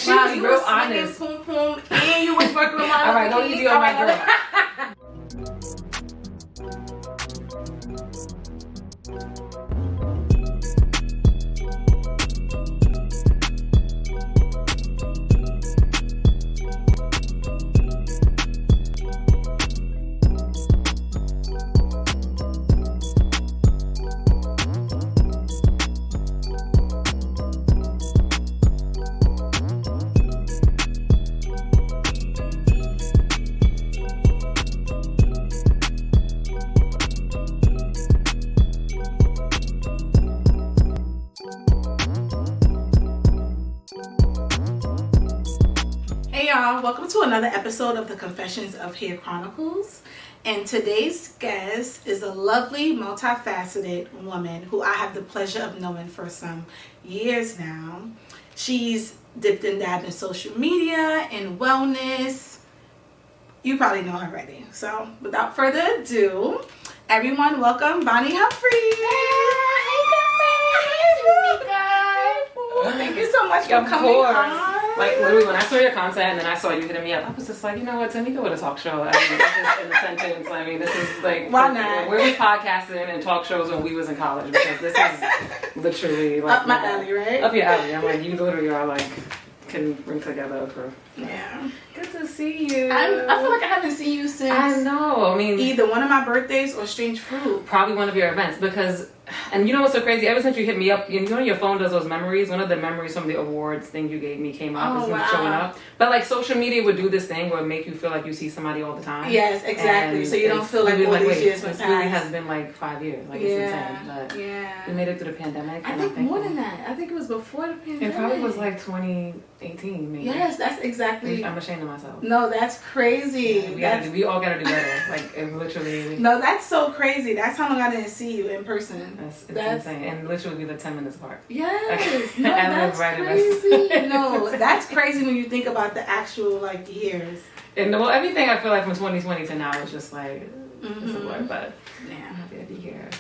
She was real honest. Poom poom, and you was working with my all right, go easy on my girl. Hey y'all, welcome to another episode of the Confessions of Hair Chronicles. And today's guest is a lovely, multifaceted woman who I have the pleasure of knowing for some years now. She's dipped and dabbed in social media and wellness. You probably know her already. So without further ado, everyone welcome Bonnie Humphrey. Thank you so much for coming on. Like literally, when I saw your content and then I saw you hitting me up, I was just like, you know what, Tamika with a talk show. I mean, this is in the sentence. I mean, this is like, why not? Where we podcasting and talk shows when we was in college, because this is literally like up my alley, right? Up your alley. I'm like, you literally are like, can bring together a crew. Yeah. Good to see you. I feel like I haven't seen you since. I know. I mean, either one of my birthdays or Strange Fruit. Probably one of your events, because, and you know what's so crazy? Ever since you hit me up, you know your phone does those memories. One of the memories from the awards thing you gave me came up. Oh, wow. Showing up. But like social media would do this thing where it make you feel like you see somebody all the time. Yes, exactly. So you don't feel like all these years went past. past. It really has been like 5 years. Like it's insane. But yeah. we made it through the pandemic. I think more than that. I think it was before the pandemic. It probably was like 2018 maybe. Yes, that's exactly. I'm ashamed of myself. No, that's crazy. Yeah, we all gotta do better. Like it literally. No, that's so crazy. That's how long I didn't see you in person. That's insane. And literally we live 10 minutes apart. Yes. No, And that's right crazy. No, that's crazy when you think about the actual like years. And well, everything I feel like from 2020 to now is just like it's a blur. But yeah, I'm happy to be here.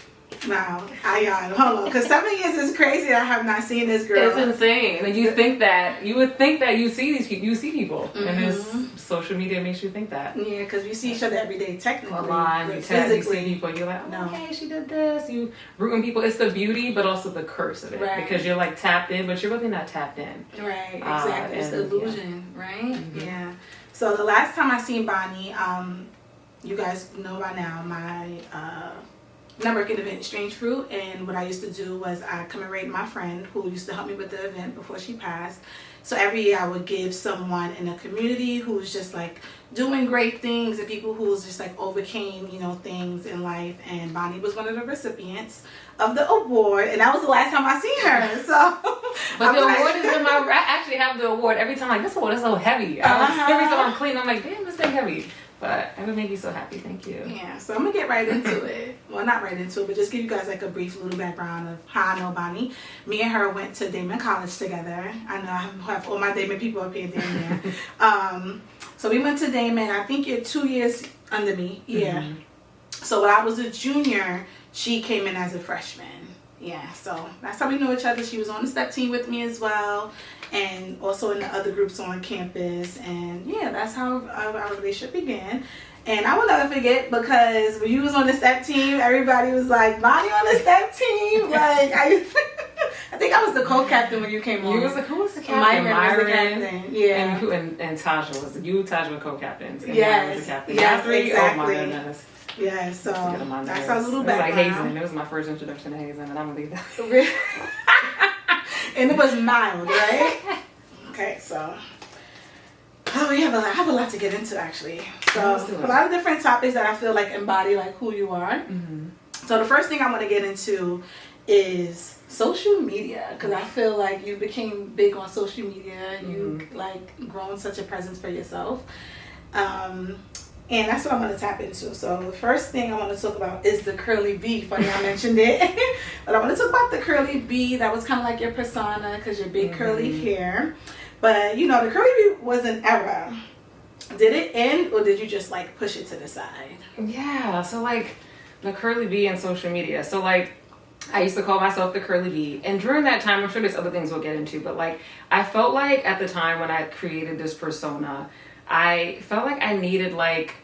Wow, hold on, because 7 years is crazy. I have not seen this girl. It's insane. And you would think that you see these people, and this social media makes you think that. Yeah, because we see each other every day, technically. Online, you see people, you're like, oh, okay, she did this. You rooting people. It's the beauty, but also the curse of it, right? Because you're like tapped in, but you're really not tapped in. Right, exactly. It's the illusion, right? Mm-hmm. Yeah. So the last time I seen Bonnie, you guys know by now my networking event, Strange Fruit, and what I used to do was I commemorate my friend who used to help me with the event before she passed. So every year I would give someone in the community who's just like doing great things and people who's just like overcame, things in life. And Bonnie was one of the recipients of the award, and that was the last time I seen her. So, but the award is in my. I actually have the award every time. Like, this award is so heavy. Every time I'm clean, I'm like, damn, this thing heavy. But it would make me so happy. Thank you. Yeah, so I'm going to get right into it. Well, not right into it, but just give you guys like a brief little background of how I know Bonnie. Me and her went to Damon College together. I know I have all my Damon people up here, Damon. So we went to Damon. I think you're 2 years under me. Yeah. Mm-hmm. So when I was a junior, she came in as a freshman. Yeah, so that's how we know each other. She was on the step team with me as well, and also in the other groups on campus. And yeah, that's how our relationship began. And I will never forget, because when you was on the step team, everybody was like, Bonnie on the step team. Like I think I was the co-captain when you came on. Who was the captain? Myron was the captain. Yeah. And Tasha Tasha were co-captains. And yes. Myron was the captain. Yes, exactly. Oh my goodness. Yeah, so that's our little background. It was like hazing. It was my first introduction to hazing, and I'm gonna leave that. And it was mild, right? Okay, so I have a lot to get into actually. So a lot of different topics that I feel like embody like who you are. Mm-hmm. So the first thing I want to get into is social media, because I feel like you became big on social media. You like grown such a presence for yourself. And that's what I'm going to tap into. So the first thing I want to talk about is the curly bee. Funny I mentioned it. But I want to talk about the curly bee. That was kind of like your persona, because your big curly hair. But, the curly bee was an era. Did it end, or did you just like push it to the side? Yeah, so like the curly bee and social media. So like I used to call myself the curly bee. And during that time, I'm sure there's other things we'll get into, but like, I felt like at the time when I created this persona, I felt like I needed like,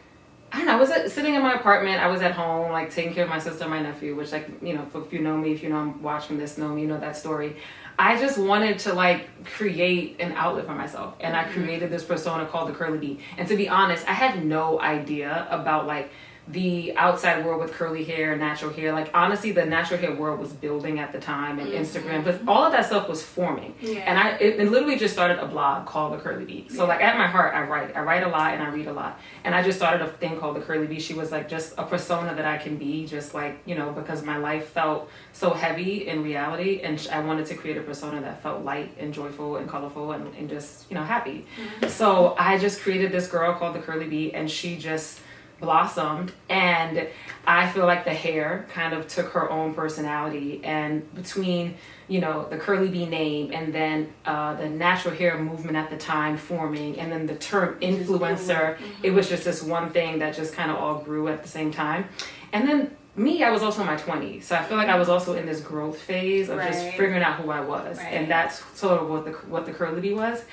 I don't know, I was sitting in my apartment, I was at home, like taking care of my sister and my nephew, which like, you know, if you know me, if you know I'm watching this, know me, you know that story. I just wanted to like create an outlet for myself. And I created this persona called the curly bee. And to be honest, I had no idea about like the outside world with curly hair, natural hair. Like honestly, the natural hair world was building at the time, and Instagram, but all of that stuff was forming. And it literally just started a blog called the Curly Bee. So like at my heart, I write a lot and I read a lot. And I just started a thing called the Curly Bee. She was like just a persona that I can be, just like, you know, because my life felt so heavy in reality, and I wanted to create a persona that felt light and joyful and colorful and just, you know, happy. So I just created this girl called the Curly Bee, and she just blossomed, and I feel like the hair kind of took her own personality, and between, you know, the Curly Bee name and then the natural hair movement at the time forming, and then the term influencer, it was just this one thing that just kind of all grew at the same time. And then me, I was also in my 20s, so I feel like I was also in this growth phase of just figuring out who I was, and that's sort of what the Curly Bee was.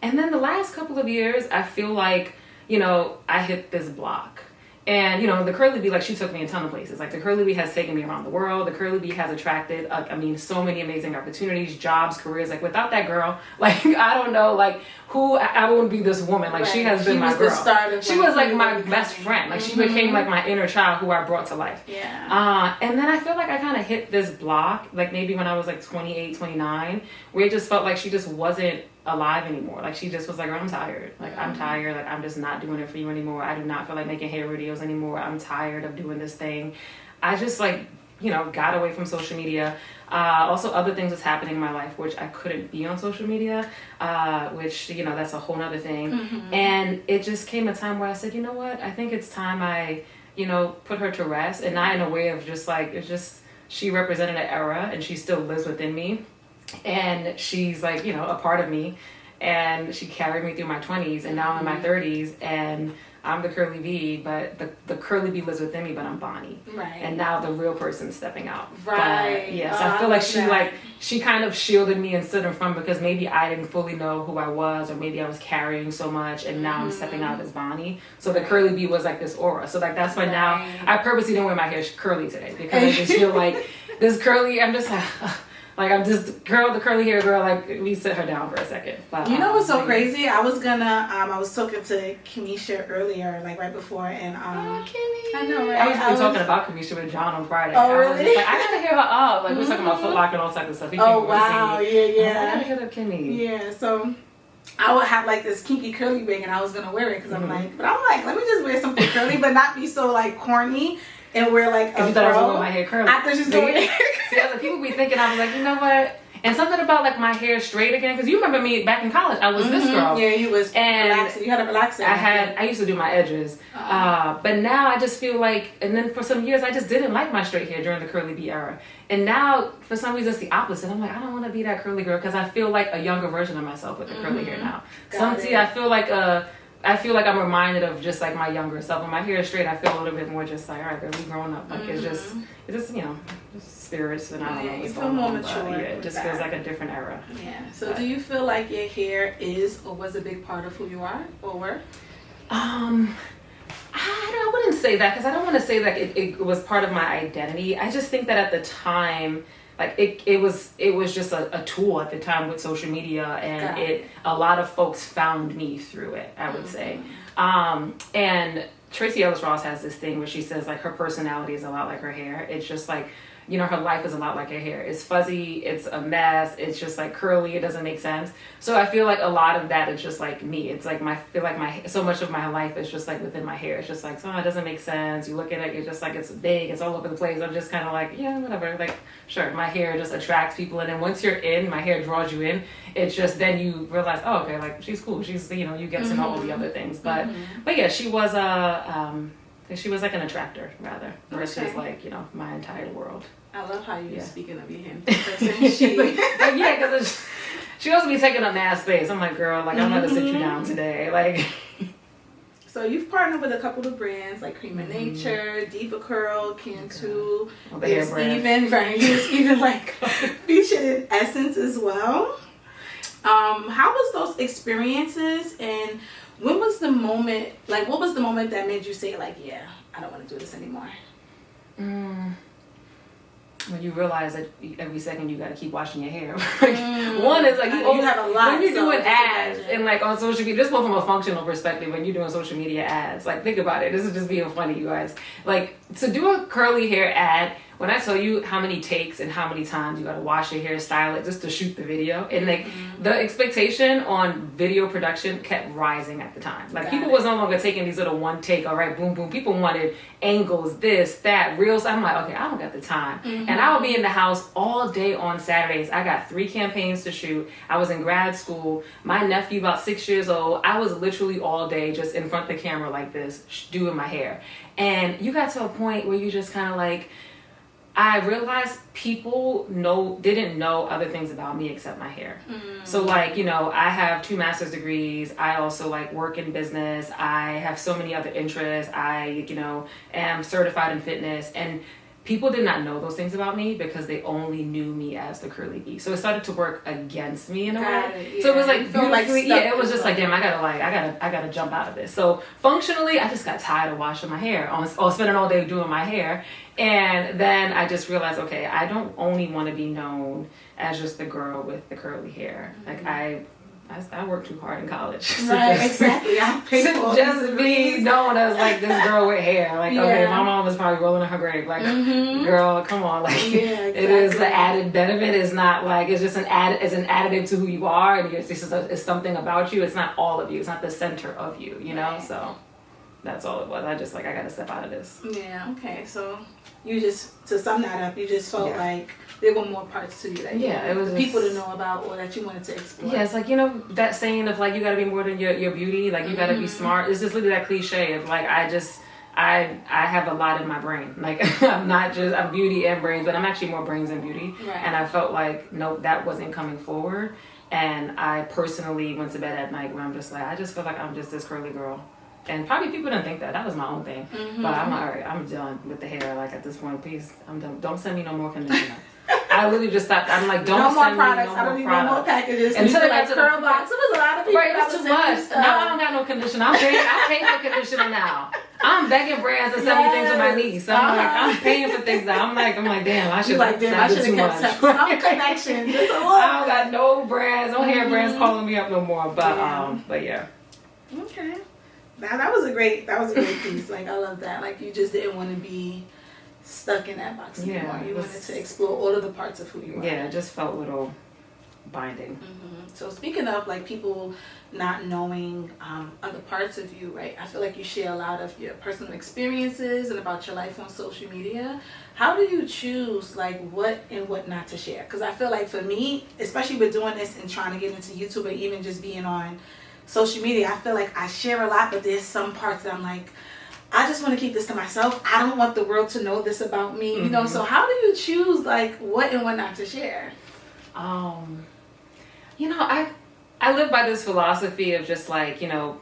And then the last couple of years, I feel like, you know, I hit this block. And, you know, the Curly Bee, like, she took me a ton of places. Like, the Curly Bee has taken me around the world. The Curly Bee has attracted, so many amazing opportunities, jobs, careers. Like, without that girl, like, I don't know, like, who, I wouldn't be this woman. Like, she has been my girl. She was, like, my best friend. Like, she became, like, my inner child who I brought to life. And then I feel like I kind of hit this block, like, maybe when I was, like, 28, 29, where it just felt like she just wasn't alive anymore. Like, she just was like, I'm tired. Like, I'm tired. Like, I'm just not doing it for you anymore. I do not feel like making hair videos anymore. I'm tired of doing this thing. I just, like, you know, got away from social media. Also, other things was happening in my life, which I couldn't be on social media, which, you know, that's a whole nother thing. And it just came a time where I said, you know what? I think it's time I, you know, put her to rest. And not in a way of just, like, it's just, she represented an era, and she still lives within me. And she's like, you know, a part of me, and she carried me through my 20s, and now I'm in my 30s, and I'm the Curly Bee, but the Curly Bee lives within me, but I'm Bonnie. And now the real person's stepping out. So I feel like she kind of shielded me and stood in front, because maybe I didn't fully know who I was, or maybe I was carrying so much, and now I'm stepping out as Bonnie. So the Curly Bee was like this aura. So like, that's why now I purposely don't wear my hair curly today, because I just feel like this curly, I'm just like, I'm just the curly hair girl. Like, we sit her down for a second. But, you know what's so crazy? I was talking to Kemisha earlier, like right before, and Kimmy. I know, right? I was talking about Kemisha with John on Friday. Oh, really? I was just like, I gotta hear her up. Like, we're talking about Foot Locker and all types of stuff. Oh, wow, yeah. I gotta hit up Kimmy. Yeah, so I would have like this kinky curly wig, and I was gonna wear it because I'm like, let me just wear something curly, but not be so like corny. And wear like a you thought I was doing my hair curly. I thought she was doing it. See, other people be thinking, I was like, you know what? And something about like my hair straight again, because you remember me back in college, I was this girl. Yeah, you was relaxing. You had a relaxer. I used to do my edges, but now I just feel like, and then for some years I just didn't like my straight hair during the Curly Bee era, and now for some reason it's the opposite. I'm like, I don't want to be that curly girl, because I feel like a younger version of myself with the curly hair now. I feel like I'm reminded of just like my younger self. When my hair is straight, I feel a little bit more just like, all right, girl, we grown up. Like, it's just, you know, just spirits, and I don't know what's going on. But yeah, it just feels like a different era. Yeah. So do you feel like your hair is or was a big part of who you are or were? I wouldn't say that, because I don't want to say that it was part of my identity. I just think that at the time, like it was just a tool at the time with social media, and a lot of folks found me through it, I would say. And Tracy Ellis Ross has this thing where she says like her personality is a lot like her hair. It's just like, you know, her life is a lot like her hair. It's fuzzy, it's a mess, it's just like curly, it doesn't make sense. So I feel like a lot of that is just like me. It's like so much of my life is just like within my hair. It's just like, it doesn't make sense. You look at it, you're just like, it's big, it's all over the place. I'm just kind of like, yeah, whatever. Like, sure, my hair just attracts people. And then once you're in, my hair draws you in. It's just, then you realize, oh, okay, like she's cool. She's, you know, you get to know all the other things. But yeah, she was like an attractor rather, versus like, you know, my entire world. I love how you're speaking of your him person. She, yeah, because she also be taking up mad space. I'm like, girl, like I'm gonna sit you down today. Like, So you've partnered with a couple of brands like Cream of Nature, Diva Curl, Cantu. The hair brand. Even like featured in Essence as well. How was those experiences, and when was the moment, like what was the moment that made you say like, yeah, I don't want to do this anymore? When you realize that every second you got to keep washing your hair. One is like you have a lot. When you're doing ads and like on social media, just from a functional perspective, when you're doing social media ads, like think about it. This is just being funny, you guys. Like to do a curly hair ad. When I tell you how many takes and how many times you got to wash your hair, style it just to shoot the video, and like the expectation on video production kept rising at the time. Like people was no longer taking these little one take, all right, boom, boom. People wanted angles, this, that, reels. I'm like, okay, I don't got the time. And I would be in the house all day on Saturdays. I got 3 campaigns to shoot. I was in grad school. My nephew, about 6 years old, I was literally all day just in front of the camera like this, doing my hair. And you got to a point where you just kind of like, I realized people didn't know other things about me except my hair. So like, you know, I have 2 master's degrees. I also like work in business. I have so many other interests. I, you know, am certified in fitness, and people did not know those things about me because they only knew me as the curly bee. So it started to work against me in a way. Yeah. So it was like, it was just just like, damn, I gotta jump out of this. So functionally, I just got tired of washing my hair or spending all day doing my hair. And then I just realized, okay, I don't only want to be known as just the girl with the curly hair. Like I worked too hard in college. Right, exactly. I paid for just be known as like this girl with hair. Like, okay, my mom was probably rolling in her grave. Like, girl, come on. Like, it is the added benefit. It's not like, it's just an additive to who you are. And it's something about you. It's not all of you. It's not the center of you, you know? So that's all it was. I just like, I got to step out of this. Yeah, okay. So you just, to sum that up, you just felt like there were more parts to you that you it was people to know about or that you wanted to explore. Yeah, it's like, you know, that saying of like, you got to be more than your beauty. Like, you got to be smart. It's just literally that cliche of like, I have a lot in my brain. Like, I'm beauty and brains, but I'm actually more brains than beauty. Right. And I felt like, no, that wasn't coming forward. And I personally went to bed at night where I'm just like, I just feel like I'm just this curly girl. And probably people didn't think that. That was my own thing. But I'm like, all right, I'm done with the hair. Like, at this point, please, I'm done. Don't send me no more conditioner. I literally just stopped. I'm like, don't send me no more products. I don't need no more packages. Until I got to curl box. There was a lot of people. Right, it's too much. Now I don't got no conditioner. I'm paying for conditioner now. I'm begging brands to send me things with my niece. I'm like, I'm paying for things now. I'm like, damn, I should have kept some connection. Just a little. I don't got no brands, no hair brands calling me up no more. But yeah. Okay. That was a great piece. Like, I love that. Like, you just didn't want to be stuck in that box anymore. You wanted to explore all of the parts of who you are. Yeah, it just felt a little binding. So speaking of like people not knowing other parts of you, right? I feel like you share a lot of your personal experiences and about your life on social media. How do you choose like what and what not to share? Because I feel like for me, especially with doing this and trying to get into YouTube or even just being on social media, I feel like I share a lot, but there's some parts that I'm like, I just want to keep this to myself. I don't want the world to know this about me, you know? So how do you choose like what and what not to share? You know, I live by this philosophy of just like, you know,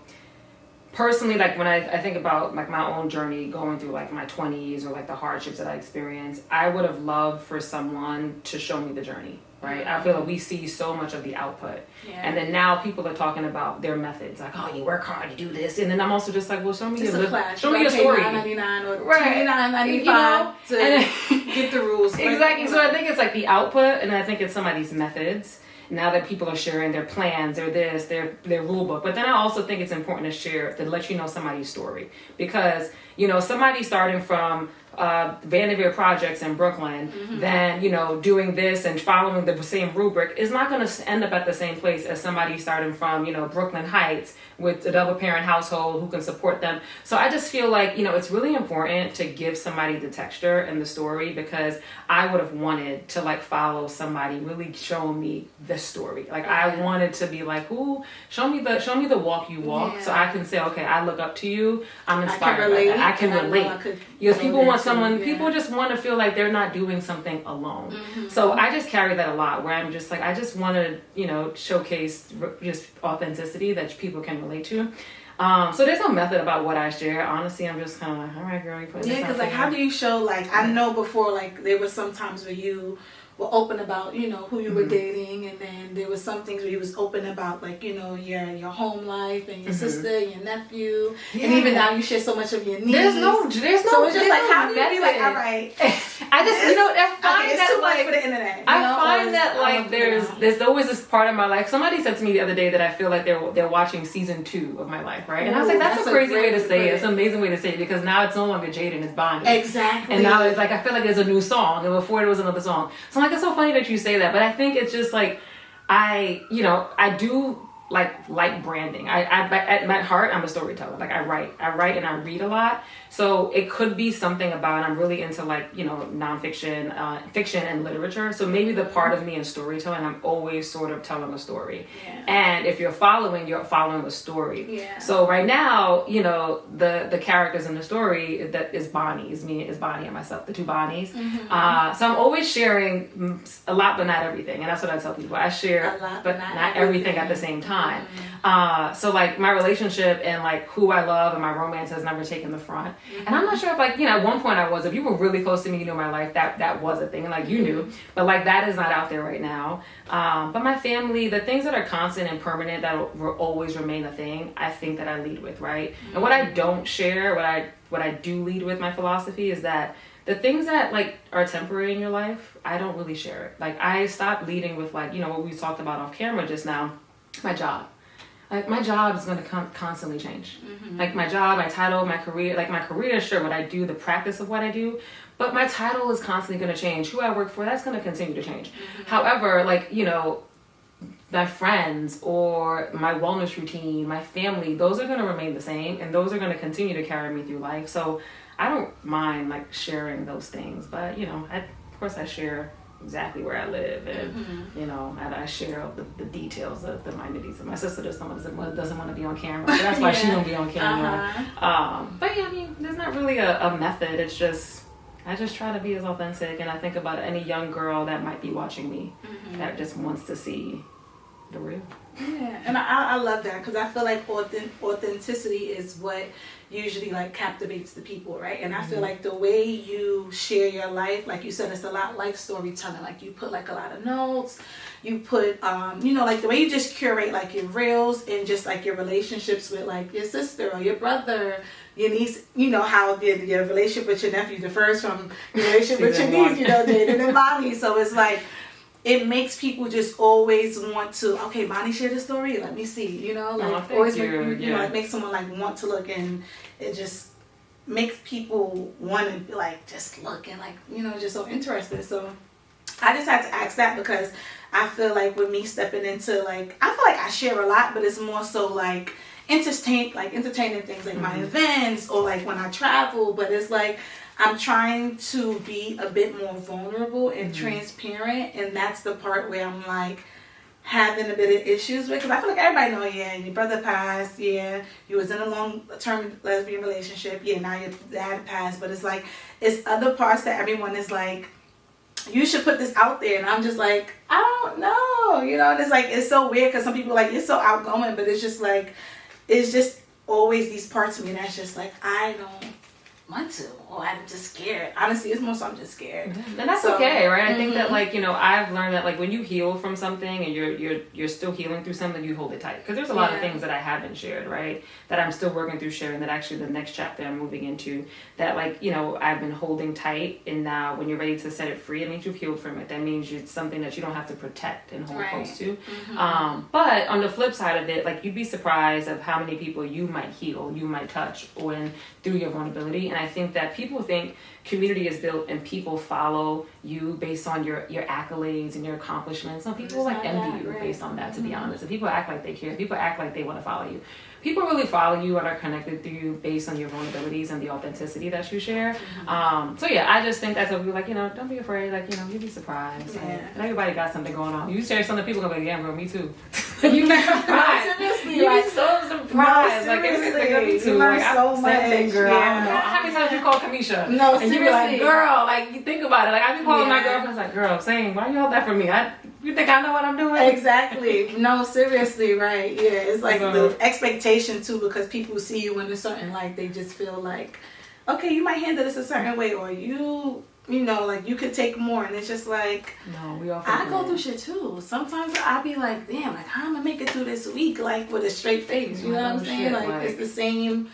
personally, like when I think about like my own journey going through like my 20s or like the hardships that I experienced, I would have loved for someone to show me the journey. Right, I feel like we see so much of the output, and then now people are talking about their methods, like, oh, you work hard, you do this, and then I'm also just like, well, show me your story, $9.99 or right? $29.95 to get the rules. Exactly. So I think it's like the output, and I think it's somebody's methods. Now that people are sharing their plans, their rule book, but then I also think it's important to share, to let you know somebody's story, because you know somebody starting from Vanderveer projects in Brooklyn, then you know doing this and following the same rubric is not going to end up at the same place as somebody starting from, you know, Brooklyn Heights with a double parent household who can support them. So I just feel like, you know, it's really important to give somebody the texture and the story, because I would have wanted to like follow somebody really showing me the story. Like I wanted to be like, ooh, show me the walk you walk, so I can say, okay, I look up to you, I'm inspired by that. I can relate. Because people want someone, people just want to feel like they're not doing something alone. So I just carry that a lot, where I'm just like, I just want to, you know, showcase just authenticity that people can relate to. So there's no method about what I share. Honestly, I'm just kind of like, all right, girl, you put this because like, how do you show, like, I know before, like, there were some times where you were open about, you know, who you were dating, and then there was some things where you was open about, like, you know, your home life and your sister, your nephew, and even now you share so much of your niece. There's no. So it's just like, how do you be like, all right, I just, you know, I find it's that too much like for the internet. I find that like there's always this part of my life. Somebody said to me the other day that I feel like they're watching season 2 of my life, right? And I was like, that's a crazy way to say it. It's an amazing way to say it, because now it's no longer Jaden, it's Bonnie. Exactly. And now it's like, I feel like there's a new song, and before there was another song. So I'm like, it's so funny that you say that, but I think it's just like, I do like branding. At my heart, I'm a storyteller. Like I write and I read a lot. So it could be something about, I'm really into like, you know, nonfiction, fiction and literature. So maybe the part of me in storytelling, I'm always sort of telling a story. Yeah. And if you're following a story. Yeah. So right now, you know, the characters in the story that is Bonnie, is Bonnie and myself, the 2 Bonnies. So I'm always sharing a lot, but not everything. And that's what I tell people. I share, but not everything at the same time. So like my relationship and like who I love and my romance has never taken the front. And I'm not sure if like, you know, at one point if you were really close to me, you know my life, that was a thing, and like you knew, but like that is not out there right now. But my family, the things that are constant and permanent that will always remain a thing, I think that I lead with, right? And what I don't share, what I do lead with, my philosophy is that the things that like are temporary in your life, I don't really share it. Like I stopped leading with like, you know, what we talked about off camera just now, my job. Like my job is going to constantly change. Like my job, my title, my career, like my career, sure, what I do, the practice of what I do, but my title is constantly going to change. Who I work for, that's going to continue to change. However, like, you know, my friends or my wellness routine, my family, those are going to remain the same, and those are going to continue to carry me through life. So I don't mind like sharing those things, but you know, of course I share exactly where I live, and you know, and I share the details, the minutities. And my sister doesn't want to be on camera, so that's why she don't be on camera. But yeah, I mean, there's not really a method. It's just I just try to be as authentic, and I think about any young girl that might be watching me that just wants to see the real. Yeah, and I love that, because I feel like authenticity is what usually like captivates the people, right? And I feel like the way you share your life, like you said, it's a lot like storytelling. Like you put like a lot of notes, you put you know, like the way you just curate like your reels and just like your relationships with like your sister or your brother, your niece, you know, how your relationship with your nephew differs from your relationship with your niece, you know, Jaden and Bonnie. So it's like, it makes people just always want to, okay, Bonnie shared a story, let me see, you know, like always make, you know, like make someone like want to look, and it just makes people want to be like, just look, and like, you know, just so interested. So I just had to ask that, because I feel like with me stepping into like, I feel like I share a lot, but it's more so like entertaining things, like my events or like when I travel, but it's like, I'm trying to be a bit more vulnerable and transparent, and that's the part where I'm like having a bit of issues with, because I feel like everybody know, yeah, your brother passed, yeah, you was in a long-term lesbian relationship, yeah, now your dad passed, but it's like, it's other parts that everyone is like, you should put this out there, and I'm just like, I don't know, you know, and it's like, it's so weird, because some people are like, you're so outgoing, but it's just like, it's just always these parts of me that's just like, I don't want to, or I'm just scared. Honestly, it's more so I'm just scared. And that's okay, right? I think that like, you know, I've learned that like when you heal from something and you're still healing through something, you hold it tight, because there's a lot of things that I haven't shared, right, that I'm still working through sharing, that actually the next chapter I'm moving into, that like, you know, I've been holding tight, and now when you're ready to set it free, it means you've healed from it. That means it's something that you don't have to protect and hold close to. But on the flip side of it, like you'd be surprised of how many people you might heal, you might touch when through your vulnerability. And I think that people think community is built and people follow you based on your accolades and your accomplishments. Some people like envy you based on that, to be honest. And people act like they care. People act like they want to follow you. People really follow you and are connected to you based on your vulnerabilities and the authenticity that you share. So yeah, I just think that's what we like, you know, don't be afraid, like, you know, you'd be surprised. Like, and everybody got something going on. You share something, people gonna be like, yeah, bro, me too. You be surprised. You'd be so surprised. surprised. No, like, it's seriously. like, me too. You learn Like, so same much. thing, girl. Yeah. I don't know how many times you call Kamisha. No, and you be like, seriously. girl, like, you think about it. Like, I be calling my Yeah. girlfriends, like, girl, same. Why you hold that for me? You think I know what I'm doing? Exactly. No, seriously, right. Yeah, it's like So- the expectation too, because people see you in a certain light, they just feel like, okay, you might handle this a certain way, or you know, like you could take more, and it's just like, No, we all I go through shit too. Sometimes I be like, damn, like how am I make it through this week, like with a straight face? You know what I'm saying? Shit, Like it's the same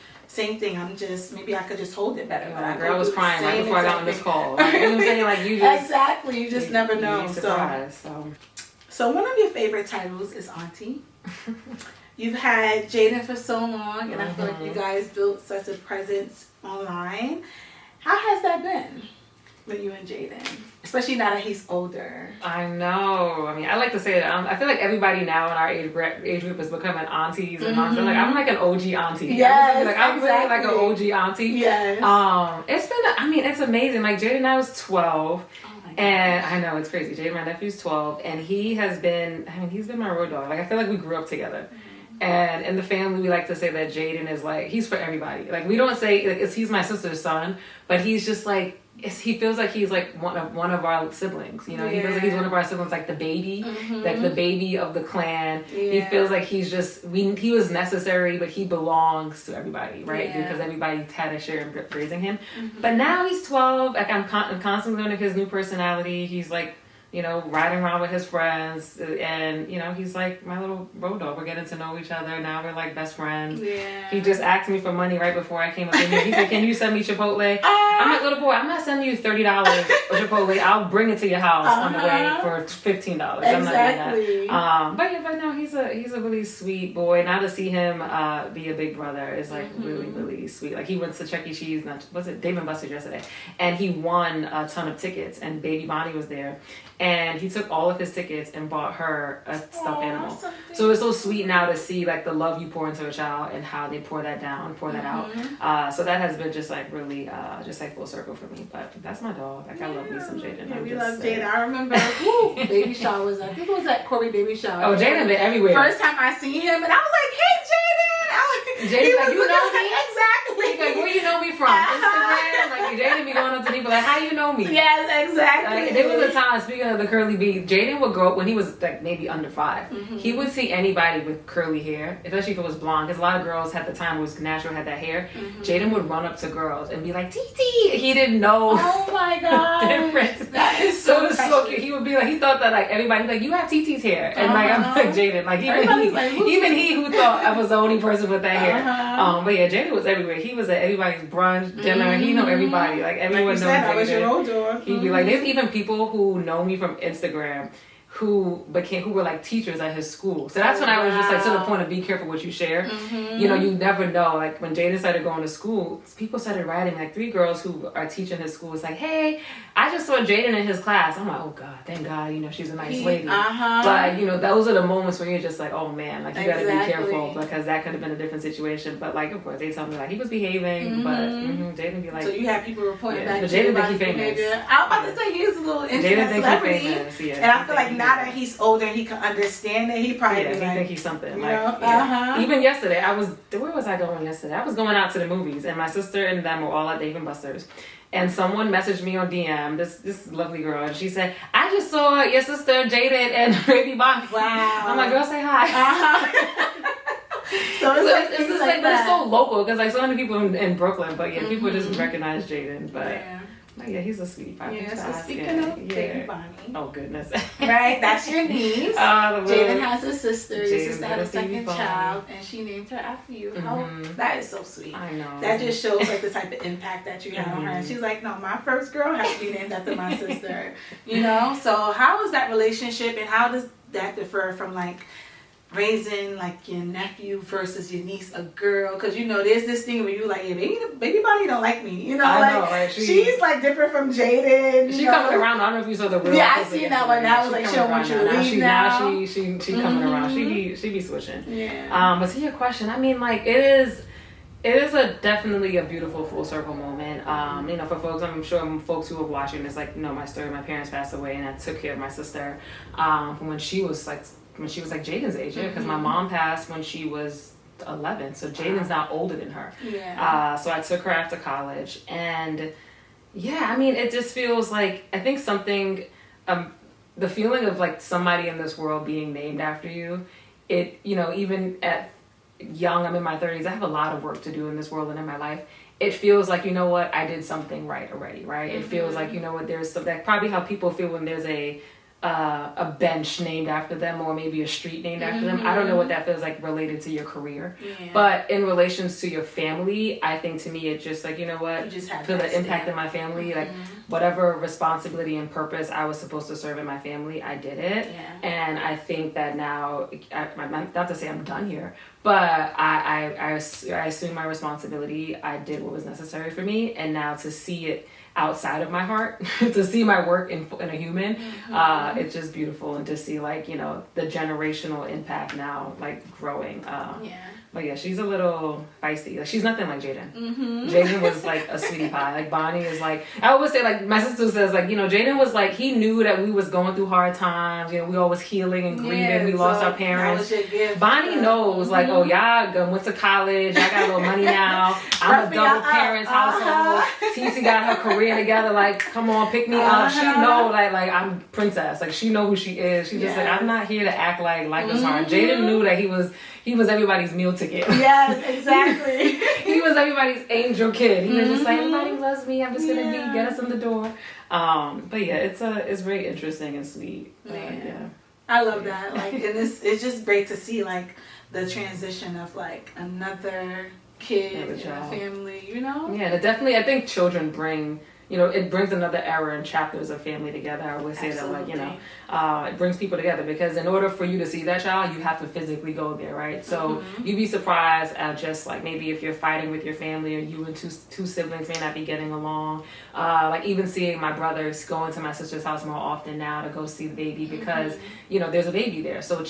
thing. I'm just, maybe I could just hold it better. But girl was crying right before I got on this call. Like, you know what I'm saying? Like, you just exactly. You just never know. So one of your favorite titles is Auntie. You've had Jaden for so long, and I feel like you guys built such a presence online. How has that been with you and Jaden? Especially now that he's older. I know. I mean, I like to say that I feel like everybody now in our age group is becoming aunties and moms. Like, I'm like an OG auntie. Yes, like I'm really like an OG auntie. Yes. It's been. I mean, it's amazing. Like Jaden now is 12. And I know it's crazy. Jaden, my nephew's 12, and he has been. I mean, he's been my road dog. Like I feel like we grew up together. And in the family, we like to say that Jaden is like, he's for everybody. Like we don't say like he's my sister's son, but he's just like, he feels like he's like one of our siblings. You know, he feels like he's one of our siblings, like the baby, like the baby of the clan. Yeah. He feels like he's just he was necessary, but he belongs to everybody, right? Yeah. Because everybody had a share in raising him. But now he's 12. Like I'm constantly learning his new personality. He's like, you know, riding around with his friends, and you know, he's like my little road dog. We're getting to know each other now. We're like best friends. Yeah. He just asked me for money right before I came up in here. He said, "Can you send me Chipotle?" I'm like, little boy, I'm not sending you $30 for Chipotle. I'll bring it to your house on the way for $15. I'm not doing that. But no, he's a really sweet boy. Now to see him be a big brother is like really sweet. Like he went to Chuck E. Cheese, was it Dave and Buster's yesterday, and he won a ton of tickets, and baby Bonnie was there. And he took all of his tickets and bought her a stuffed animal. So it's so sweet now to see like the love you pour into a child and how they pour that out. So that has been just like really just like full circle for me. But that's my dog. Like I love me some Jaden. Yeah, we love Jaden. I remember baby showers. I think it was at Corey baby shower. Oh, Jaden been everywhere. First time I seen him, and I was like, "Hey, Jaden!" Jaden, like, you know me? Exactly. He's like, where you know me from? Instagram? Like Jaden be going up to people like, how you know me? Yes, exactly. Like, there was a time, speaking of the curly bee, Jaden would grow up when he was like maybe under 5. He would see anybody with curly hair, especially if it was blonde, because a lot of girls at the time was natural, had that hair. Jaden would run up to girls and be like, Titi. He didn't know. Oh my god. difference. That is so it was so cute. He would be like, he thought that like everybody like, you have Titi's hair, and like I'm like Jaden, like even he who thought I was the only person with that hair. But yeah, Jaden was everywhere. He was at everybody's brunch, dinner. He know everybody. Like everyone knows Jaden. I was your old dog. He'd be like, there's even people who know me from Instagram who were like teachers at his school. So that's when I was just like to the point of be careful what you share. You know, you never know. Like when Jaden started going to school, people started writing, like 3 girls who are teaching his school. It's like, hey, I just saw Jaden in his class. I'm like, oh God, thank God, you know, she's a nice lady. But you know, those are the moments where you're just like, oh man, like you gotta be careful, because that could have been a different situation. But like, of course, they tell me like he was behaving, but Jaden be like, so you have people reporting back. But Jaden think he famous. Behavior. I was about to say he's a little internet celebrity, and I feel like now that he's older, he can understand it. He probably he like, think he's something. You like, know? Even yesterday, where was I going yesterday? I was going out to the movies, and my sister and them were all at Dave and Buster's. And someone messaged me on DM, this lovely girl, and she said, I just saw your sister Jaden and baby Bonnie. Wow. I'm like, girl, say hi. So it's just like but it's so local, because like so many people in Brooklyn, but yeah, people just recognize Jaden. But yeah, he's a sweetie pie. Yeah, so speaking of baby Bonnie. Oh goodness. Right, that's your niece. Jaden has a sister. Your sister had a second child, and she named her after you. That is so sweet. I know. That just shows like the type of impact that you have on her. And she's like, no, my first girl has to be named after my sister. You know? So how is that relationship, and how does that differ from like raising like your nephew versus your niece, a girl? Because you know there's this thing where you like, hey, baby Bonnie don't like me, you know. I like know, right? she's like different from Jaden. She coming around. I don't know if you saw the real. Yeah, I seen that one. That was like, she don't want you to leave now. She coming around. She be switching. Yeah. But to your question, I mean, like it is definitely a beautiful full circle moment. You know, for folks, I'm sure folks who are watching this, like, you know, my story. My parents passed away, and I took care of my sister from when she was like Jaden's age, because my mom passed when she was 11, so Jaden's now older than her. Yeah. So I took her after college, and yeah, I mean, it just feels like, I think something, the feeling of like somebody in this world being named after you, it, you know, even at young, I'm in my 30s, I have a lot of work to do in this world and in my life. It feels like, you know what, I did something right already, right? It feels like, you know what, there's some, that probably how people feel when there's a bench named after them, or maybe a street named after them. I don't know what that feels like related to your career, but in relations to your family, I think to me it's just like, you know what, You just have feel that the impact in my family, like whatever responsibility and purpose I was supposed to serve in my family, I did it. And I think that now, not to say I'm done here, but I assume my responsibility. I did what was necessary for me, and now to see it outside of my heart, to see my work in a human, it's just beautiful, and to see, like, you know, the generational impact now, like, growing. But yeah, she's a little feisty. Like, she's nothing like Jaden. Jaden was like a sweetie pie. Like, Bonnie is like, I always say, like, my sister says, like, you know, Jaden was like, he knew that we was going through hard times. You know, we all was healing and grieving. We lost our parents. That was your gift. Bonnie knows, like, oh, y'all went to college. I got a little money now. I'm a double parents household. TC got her career together. Like, come on, pick me up. She know that, like, I'm princess. Like, she know who she is. She's just like, I'm not here to act like life is hard. Jaden knew that he was everybody's meal ticket. Yes, exactly. He was everybody's angel kid. He was just like, everybody loves me. I'm just gonna get us in the door. But yeah, it's very interesting and sweet. I love that. Like, and it's just great to see, like, the transition of, like, another kid in a family. You know? Yeah, and definitely, I think children bring. You know, it brings another era and chapters of family together. I always say that, like, you know, it brings people together, because in order for you to see that child, you have to physically go there, right? So you'd be surprised at just, like, maybe if you're fighting with your family, or you and two siblings may not be getting along. Like, even seeing my brothers going to my sister's house more often now to go see the baby, because, you know, there's a baby there. So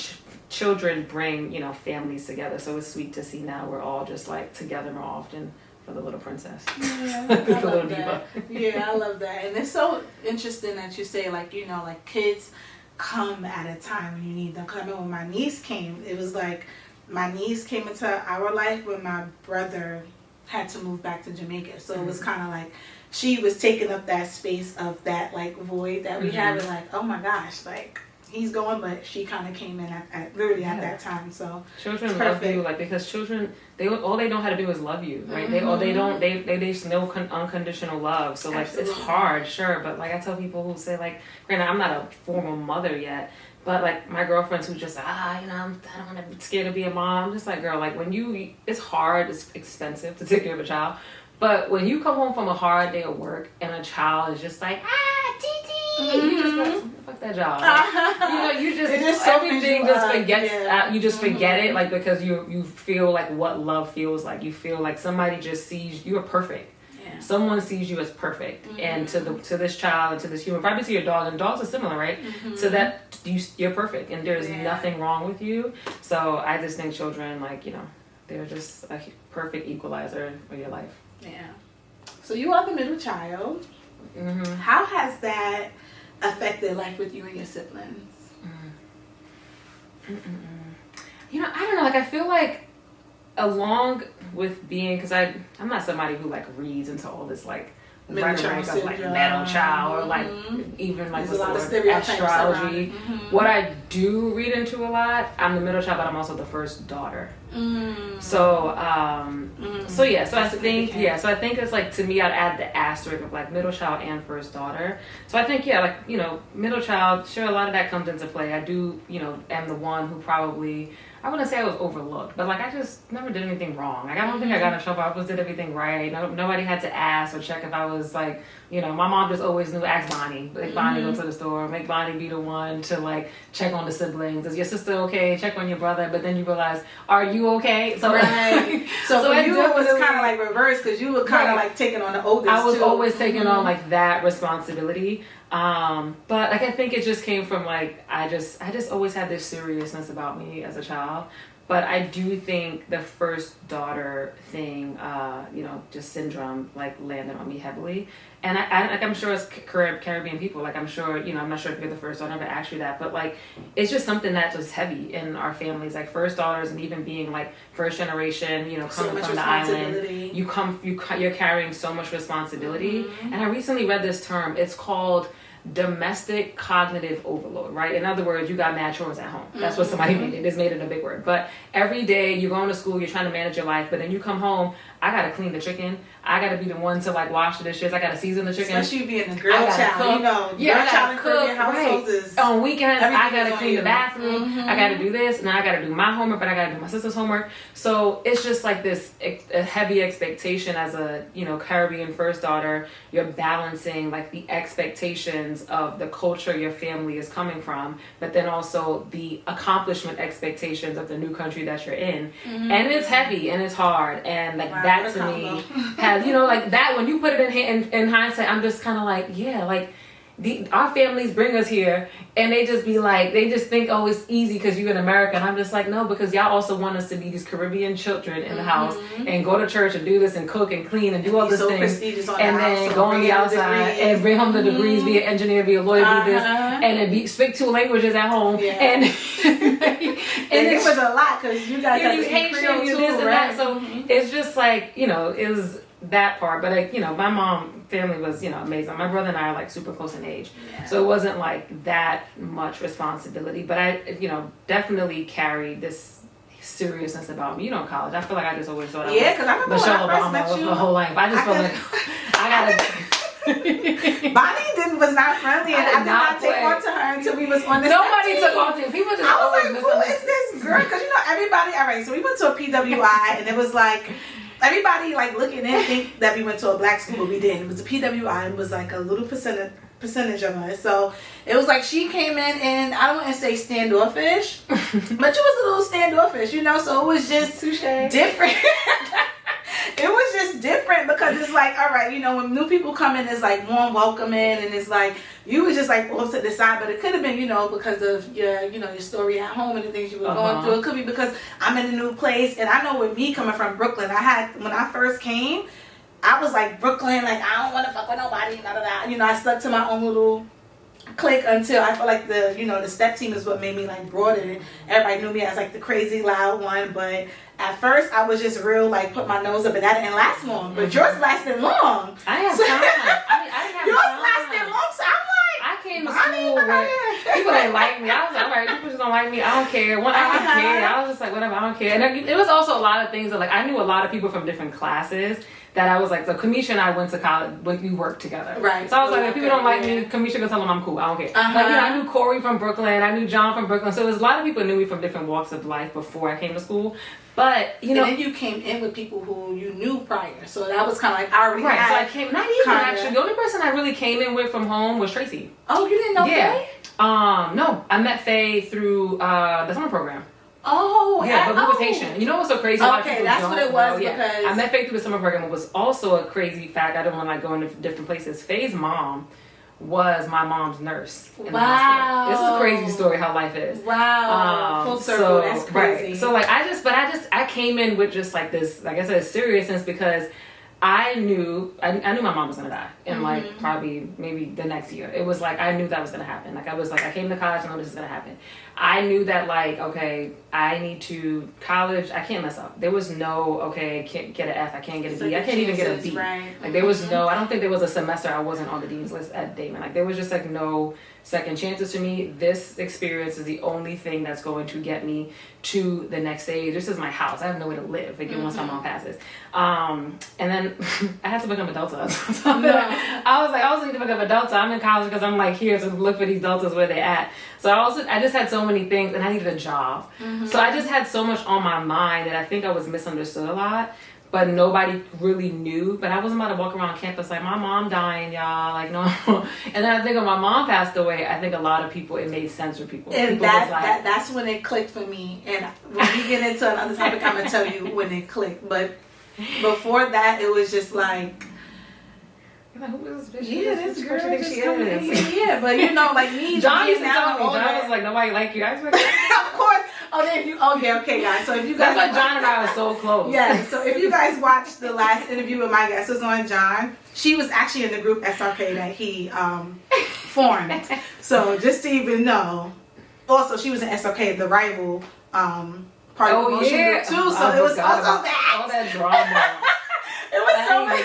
children bring, you know, families together. So it's sweet to see now we're all just, like, together more often. For the little princess. Yeah, I love that. Yeah, I love that. And it's so interesting that you say, like, you know, like, kids come at a time when you need them. Because I remember when my niece came, it was like, my niece came into our life when my brother had to move back to Jamaica. So it was kind of like, she was taking up that space of that, like, void that we have. And like, oh my gosh, like, he's going, but she kind of came in at literally at that time. So children love you, like, because children, all they know how to do is love you, right? They just know unconditional love. So, like, it's hard, sure, but, like, I tell people who say, like, granted, I'm not a formal mother yet, but, like, my girlfriends who just, you know, I don't want to be scared to be a mom. I'm just like, girl, like, it's hard, it's expensive to take care of a child, but when you come home from a hard day of work and a child is just like, you just like, fuck that job. Like, you know, you just everything just forgets. You just forget it, like, because you feel like what love feels like. You feel like somebody just sees you are perfect. Someone sees you as perfect, and to this child and to this human, probably to your dog, and dogs are similar, right? So that you're perfect, and there's nothing wrong with you. So I just think children, like, you know, they're just a perfect equalizer of your life. Yeah. So you are the middle child. How has that affected life with you and your siblings? You know, I don't know. Like, I feel like along with being, because I'm not somebody who, like, reads into all this, like, rhetoric of, like, middle child, or, like, even, like, astrology. What I do read into a lot, I'm the middle child, but I'm also the first daughter. So I think it's, like, to me, I'd add the asterisk of, like, middle child and first daughter. So I think, like, you know, middle child, sure, a lot of that comes into play. I do, you know, am the one who probably, I wouldn't say I was overlooked, but, like, I just never did anything wrong. Like, I don't think I got in trouble. I always did everything right. Nobody had to ask or check if I was, like, you know, my mom just always knew, ask Bonnie. Make Bonnie go to the store. Make Bonnie be the one to, like, check on the siblings. Is your sister okay? Check on your brother. But then you realize, are you okay? So, right. So for you, it was kind of like reverse, because you were kind of like taking on the oldest. I was always taking on, like, that responsibility. But, like, I think it just came from, like, I just always had this seriousness about me as a child. But I do think the first daughter thing, just syndrome, like landed on me heavily. And I'm sure it's Caribbean people, like I'm sure, I'm not sure if you're the first daughter, I never asked you that, but like, it's just something that's just heavy in our families, like first daughters, and even being like first generation, coming from the island, you're carrying so much responsibility. And I recently read this term, it's called domestic cognitive overload, right? In other words, you got mad chores at home. That's what somebody made it. It's made it a big word. But every day you're going to school, you're trying to manage your life, but then you come home, I gotta clean the chicken. I gotta be the one to like wash the dishes. I gotta season the chicken. Especially being a girl child, girl child in Caribbean households is on weekends. I gotta clean the bathroom. I gotta do this, and then I gotta do my homework, but I gotta do my sister's homework. So it's just like this a heavy expectation as a Caribbean first daughter. You're balancing like the expectations of the culture your family is coming from, but then also the accomplishment expectations of the new country that you're in, and it's heavy and it's hard, and like that to me has like that when you put it in hindsight, I'm just kind of like, yeah, like our families bring us here and they just be like, they just think, oh, it's easy because you're in America. And I'm just like, no, because y'all also want us to be these Caribbean children in the house and go to church and do this and cook and clean and do all this things, and then go on the outside and bring home the degrees, be an engineer, be a lawyer, be this, and then speak 2 languages at home. And it was a lot because you guys have to speak Creole too, this and that. So it's just like, it was that part. But like, my mom family was, amazing. My brother and I are like super close in age. So it wasn't like that much responsibility, but I, definitely carried this seriousness about me. College, I feel like I just always thought I was because I remember Michelle when I first met you, my whole life. I just felt like I gotta Bonnie was not friendly, and I did not take on to her until we was on this. Nobody took on to people. Just I was like, who is this girl? Because everybody. All right, so we went to a PWI, and it was like everybody like looking in think that we went to a black school, but we didn't. It was a PWI, and it was like a little percentage of us. So it was like she came in, and I don't want to say standoffish, but she was a little standoffish, So it was just different. It was just different because it's like, all right, when new people come in, it's like warm welcoming, and it's like you was just like off to the side, but it could have been, because of your, your story at home and the things you were going through. It could be because I'm in a new place, and I know with me coming from Brooklyn, when I first came, I was like Brooklyn, like I don't want to fuck with nobody, none of that. I stuck to my own little clique until I felt like the step team is what made me like broaden. Everybody knew me as like the crazy loud one, but at first I was just real like put my nose up, and that didn't last long. But yours lasted long. I have time. I didn't have yours time. lasted long, so I'm like, I came to school where people didn't like me. I was like, all right, people just don't like me. I don't care. I didn't care. I was just like, whatever, I don't care. And it was also a lot of things that like I knew a lot of people from different classes. That I was like, so Kamisha and I went to college, we worked together. Right. So I was like, if people don't like me, Kamisha can tell them I'm cool. I don't care. Like, I knew Corey from Brooklyn. I knew John from Brooklyn. So there's a lot of people who knew me from different walks of life before I came to school. But, and then you came in with people who you knew prior. So that was kind of like, I already had. So I came, not even actually. The only person I really came in with from home was Tracy. Oh, you didn't know Faye? No. I met Faye through the summer program. Oh, yeah, but we was Haitian. What's so crazy? Okay, that's what it was. Because I met Faye through the summer program. It was also a crazy fact. I didn't want to like go into different places. Faye's mom was my mom's nurse in the hospital. This is a crazy story how life is. Wow. Full circle. That's crazy. Right. So like I came in with just like this, like I said, seriousness because I knew my mom was gonna die in like probably maybe the next year. It was like I knew that was gonna happen. Like I came to college and I know this is gonna happen. I knew that like, okay, I need to college. I can't mess up. There was no I can't get an F. I can't get a B. I can't even get a B. Right. Like there was no. I don't think there was a semester I wasn't on the dean's list at Damon. Like there was just like no second chances to me. This experience is the only thing that's going to get me to the next stage. This is my house. I have nowhere to live. Like once my mom passes. And then I had to become a Delta. I was going to become a Delta. I'm in college because I'm like here to look for these Deltas where they're at. So I just had so many things, and I needed a job. So I just had so much on my mind that I think I was misunderstood a lot. But nobody really knew. But I wasn't about to walk around campus like, my mom dying, y'all. Like, no. And then I think when my mom passed away, I think a lot of people, it made sense for people. And people that's when it clicked for me. And when we get into another topic, I'm going to tell you when it clicked. But before that, it was just like, like, who is this bitch? Yeah, this girl just coming in. Yeah, but like me, John used to tell me, John was like, nobody like you. I was like, of course. Okay, guys. So if you guys, that's why John and I are so close. Yeah. So if you guys watched the last interview with my guest was on John, she was actually in the group SRK that he formed. So just to even know, also she was in SRK, the rival part of the motion group too. So it was also all that drama. It was so much.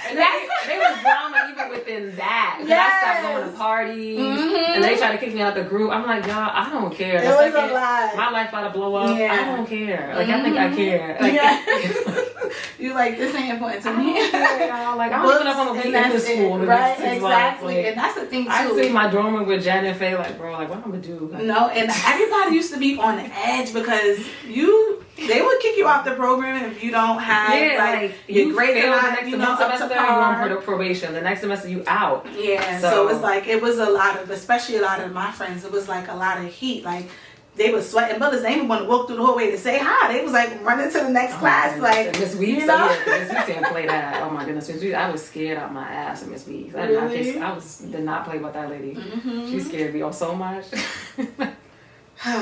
And there was drama even within that. Yes. I stopped going to parties, and they tried to kick me out the group. I'm like, y'all, I don't care. It was a lot. My life about to blow up. Yeah. I don't care. Like, I think I care. Like, you like, this ain't important to me. Like, I don't even know if I'm going to be in this school. Right, exactly. Like, and that's the thing, too. I see my dorm room with Jen and Faye, like, bro, like, what I'm going to do? Like, no, and everybody used to be on the edge because they would kick you off the program if you don't have, like you grade the next semester, you on probation. The next semester, you out. Yeah, so it's like, it was a lot of, especially a lot of my friends, it was like a lot of heat. Like, they were sweating bullets. They didn't want to walk through the hallway to say hi. They was like running to the next class. Like, Miss Weeks, you know? Miss Weeks didn't play that. Oh my goodness, Miss Weeks, I was scared out my ass of Miss Weeks. I did not play with that lady. She scared me so much.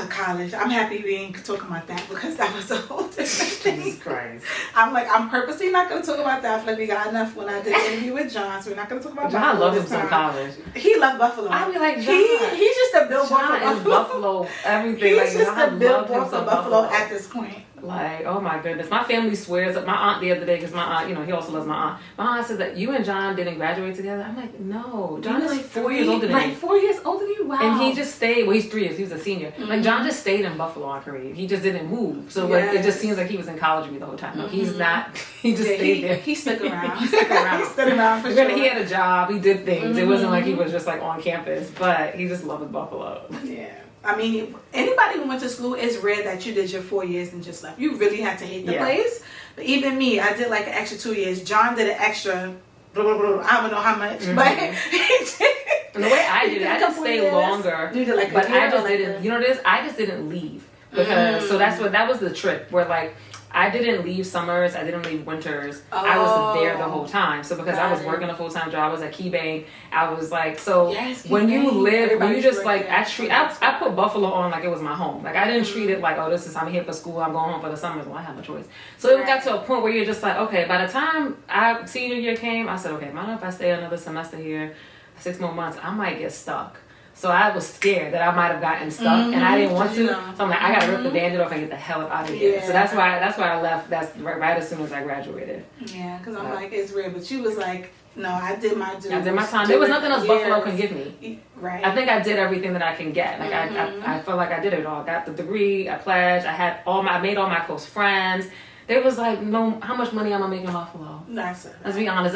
College. I'm happy we ain't talking about that because that was a whole different thing. Jesus Christ. I'm purposely not going to talk about that. Like, we got enough when I did the interview with John, so we're not going to talk about John. Buffalo. I love him some college. He loved Buffalo. I be like, John. He's just a billboard for Buffalo. Everything. He's like, just a billboard for Buffalo at this point. Like, oh my goodness. My family swears that my aunt the other day, because my aunt, he also loves my aunt. My aunt said that you and John didn't graduate together. I'm like, no. John is like 4 years older than me. Like 4 years older than you? Wow. And he just stayed, well, he's 3 years. He was a senior. Like, John just stayed in Buffalo on Kareem. He just didn't move. So like, it just seems like he was in college with me the whole time. No, he's not. He just stayed there. He stuck around. He stuck around. He stuck around for sure. He had a job. He did things. It wasn't like he was just like on campus. But he just loved Buffalo. Yeah. I mean, anybody who went to school, it's rare that you did your 4 years and just left. You really had to hate the place. But even me, I did like an extra 2 years. John did an extra, blah, blah, blah, I don't know how much, but he did. And the way I did it, I did stay longer. You did like but I just didn't, you know what it is? I just didn't leave. Because, so that was the trick. Where like, I didn't leave summers, I didn't leave winters. I was there the whole time. So because I was working a full-time job, I was at KeyBank. I was like, so when you just like, I put Buffalo on like it was my home. Like I didn't treat it like, oh, I'm here for school, I'm going home for the summers. Well, I have a choice. So it got to a point where you're just like, okay, by the time senior year came, I said, okay, mind if I stay another semester here, 6 more months, I might get stuck. So I was scared that I might have gotten stuck, and I didn't want to. So I'm like, I gotta rip the Band-Aid off and get the hell out of here. So that's why I left. That's right as soon as I graduated. Yeah, because I'm like, it's weird, but you was like, no, I did my dues. I did my time. There was nothing else Buffalo can give me. Right. I think I did everything that I can get. Like I felt like I did it all. I got the degree. I pledged. I made all my close friends. There was like how much money am I making in Buffalo? Let's be honest.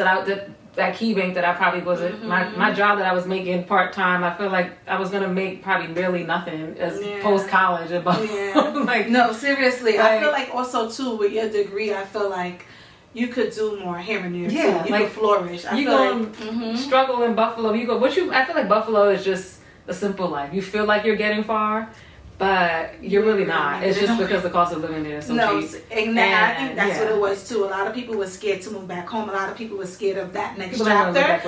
That KeyBank that I probably wasn't my job that I was making part time. I feel like I was gonna make probably barely nothing as post college. Like no, seriously. I feel like also too with your degree, I feel like you could do more here and there. Yeah, you could flourish. I feel like struggle in Buffalo. I feel like Buffalo is just a simple life. You feel like you're getting far, but you're really not. It's just because the cost of living there is so cheap. And I think that's what it was too. A lot of people were scared to move back home. A lot of people were scared of that next chapter. That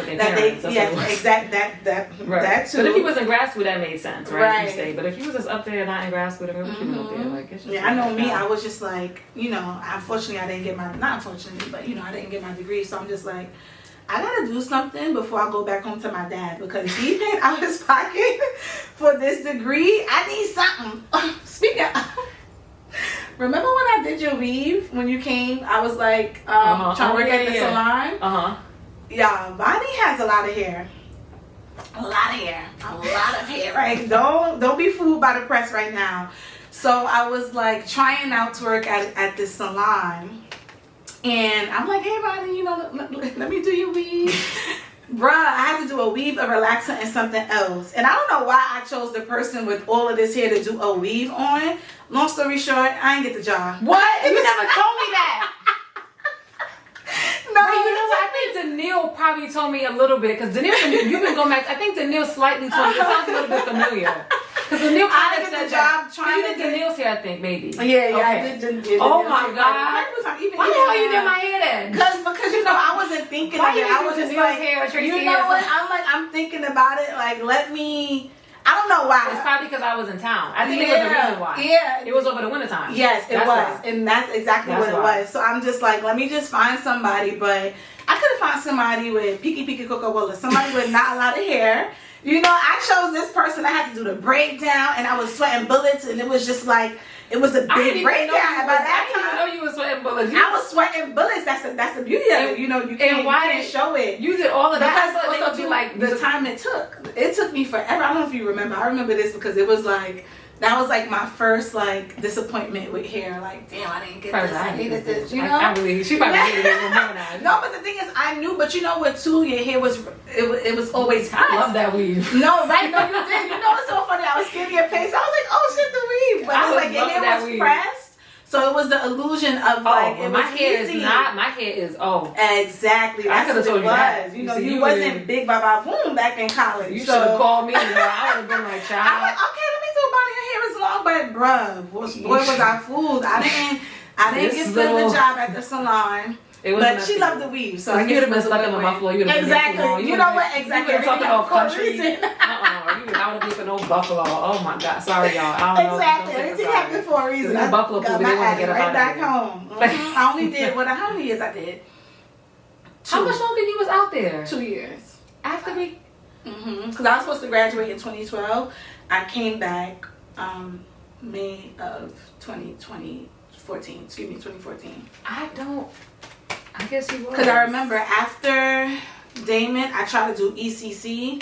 too. But if you was in grad school, that made sense, right? If you stayed. But if you was just up there not in grad school, then what you doing up there? Like, it's just I know me. I was just like, unfortunately, I didn't get not unfortunately, but I didn't get my degree. So I'm just like, I gotta do something before I go back home to my dad because he paid out his pocket for this degree. I need something. Speaking of, remember when I did your weave when you came? I was like trying to work at the salon. Yeah, Bonnie has a lot of hair. A lot of hair, right? Don't be fooled by the press right now. So I was like trying out to work at this salon. And I'm like, hey, Bonnie, let me do your weave. Bruh, I had to do a weave, a relaxer, and something else. And I don't know why I chose the person with all of this hair to do a weave on. Long story short, I ain't get the job. What? You never told me that. No, I think Danielle probably told me a little bit. Because Danielle, you've been going back. I think Danielle slightly told me. It sounds a little bit familiar. Because Danielle I did the job trying to get Danielle's hair, I think, maybe. Yeah, I did. Oh my God. Why the hell you did my hair then? Because I wasn't thinking of it. I was just like, hair, you know what? I'm thinking about it. Like, let me. I don't know why. It's probably because I was in town. I think it was the reason why. Yeah. It was over the wintertime. Yes, it was. Why. And that's exactly what it was. So I'm just like, let me just find somebody. But I could have found somebody with Piki Coca-Cola, somebody with not a lot of hair. You know, I chose this person. I had to do the breakdown, and I was sweating bullets, and it was just like, it was a big breakdown. I didn't even know you were sweating bullets. I was sweating bullets. That's the beauty of it. You know, you can't show it. You did all of that. Because also, like, the time it took. It took me forever. I don't know if you remember. I remember this because it was like, that was like my first like disappointment with hair. Like, damn, I didn't get this. I needed this. You know, I really. She probably hated it. Remember that? No, but the thing is, I knew. But you know what? Too, your hair was it was always pressed. I love that weave. No, right? No, you did. You know what's so funny? I was scanning your face. I was like, oh shit, the weave. But it was like your hair was pressed. So it was the illusion of like it was my hair easy. is not. My hair is exactly. That's I could have told you that. You know, you wasn't big baba boom back in college. You should have called me. You know, I would have been like, child. I'm like, okay, let me do a body. Your hair is long, but bruh, boy, was I fooled. I didn't get the job at the salon. But she loved the weave, so you would have been stuck in the buffalo. You would have exactly. You know what? Exactly. You talking about country. I would be for no buffalo. Oh my God. Sorry, y'all. I don't know. Exactly. Everything happened for a reason. I buffalo people. They want to get right back home. I only did how many years I did? 2. How much longer you was out there? 2 years. After we. Because I was supposed to graduate in 2012. I came back May of 2014. Excuse me, 2014. I guess you was. Because I remember after Damon, I tried to do ECC.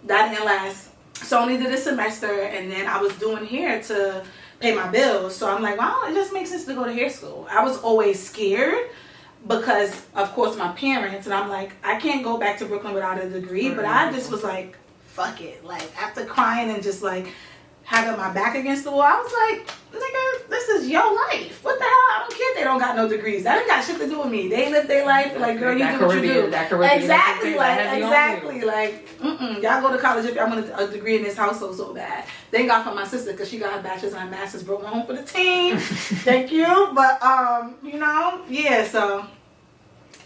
That didn't last. So I only did a semester, and then I was doing hair to pay my bills. So I'm like, wow, it just makes sense to go to hair school. I was always scared because, of course, my parents, and I'm like, I can't go back to Brooklyn without a degree. But I just was like, fuck it. Like, after crying and just like having my back against the wall, I was like, nigga, this is your life. What the hell? I don't care if they don't got no degrees. That ain't got shit to do with me. They live their life. Like, girl, you do what you do. Exactly. Like, y'all go to college if y'all want a degree in this household so bad. Thank God for my sister because she got her bachelor's and her master's. Broke my home for the team. Thank you. But, you know, yeah, so,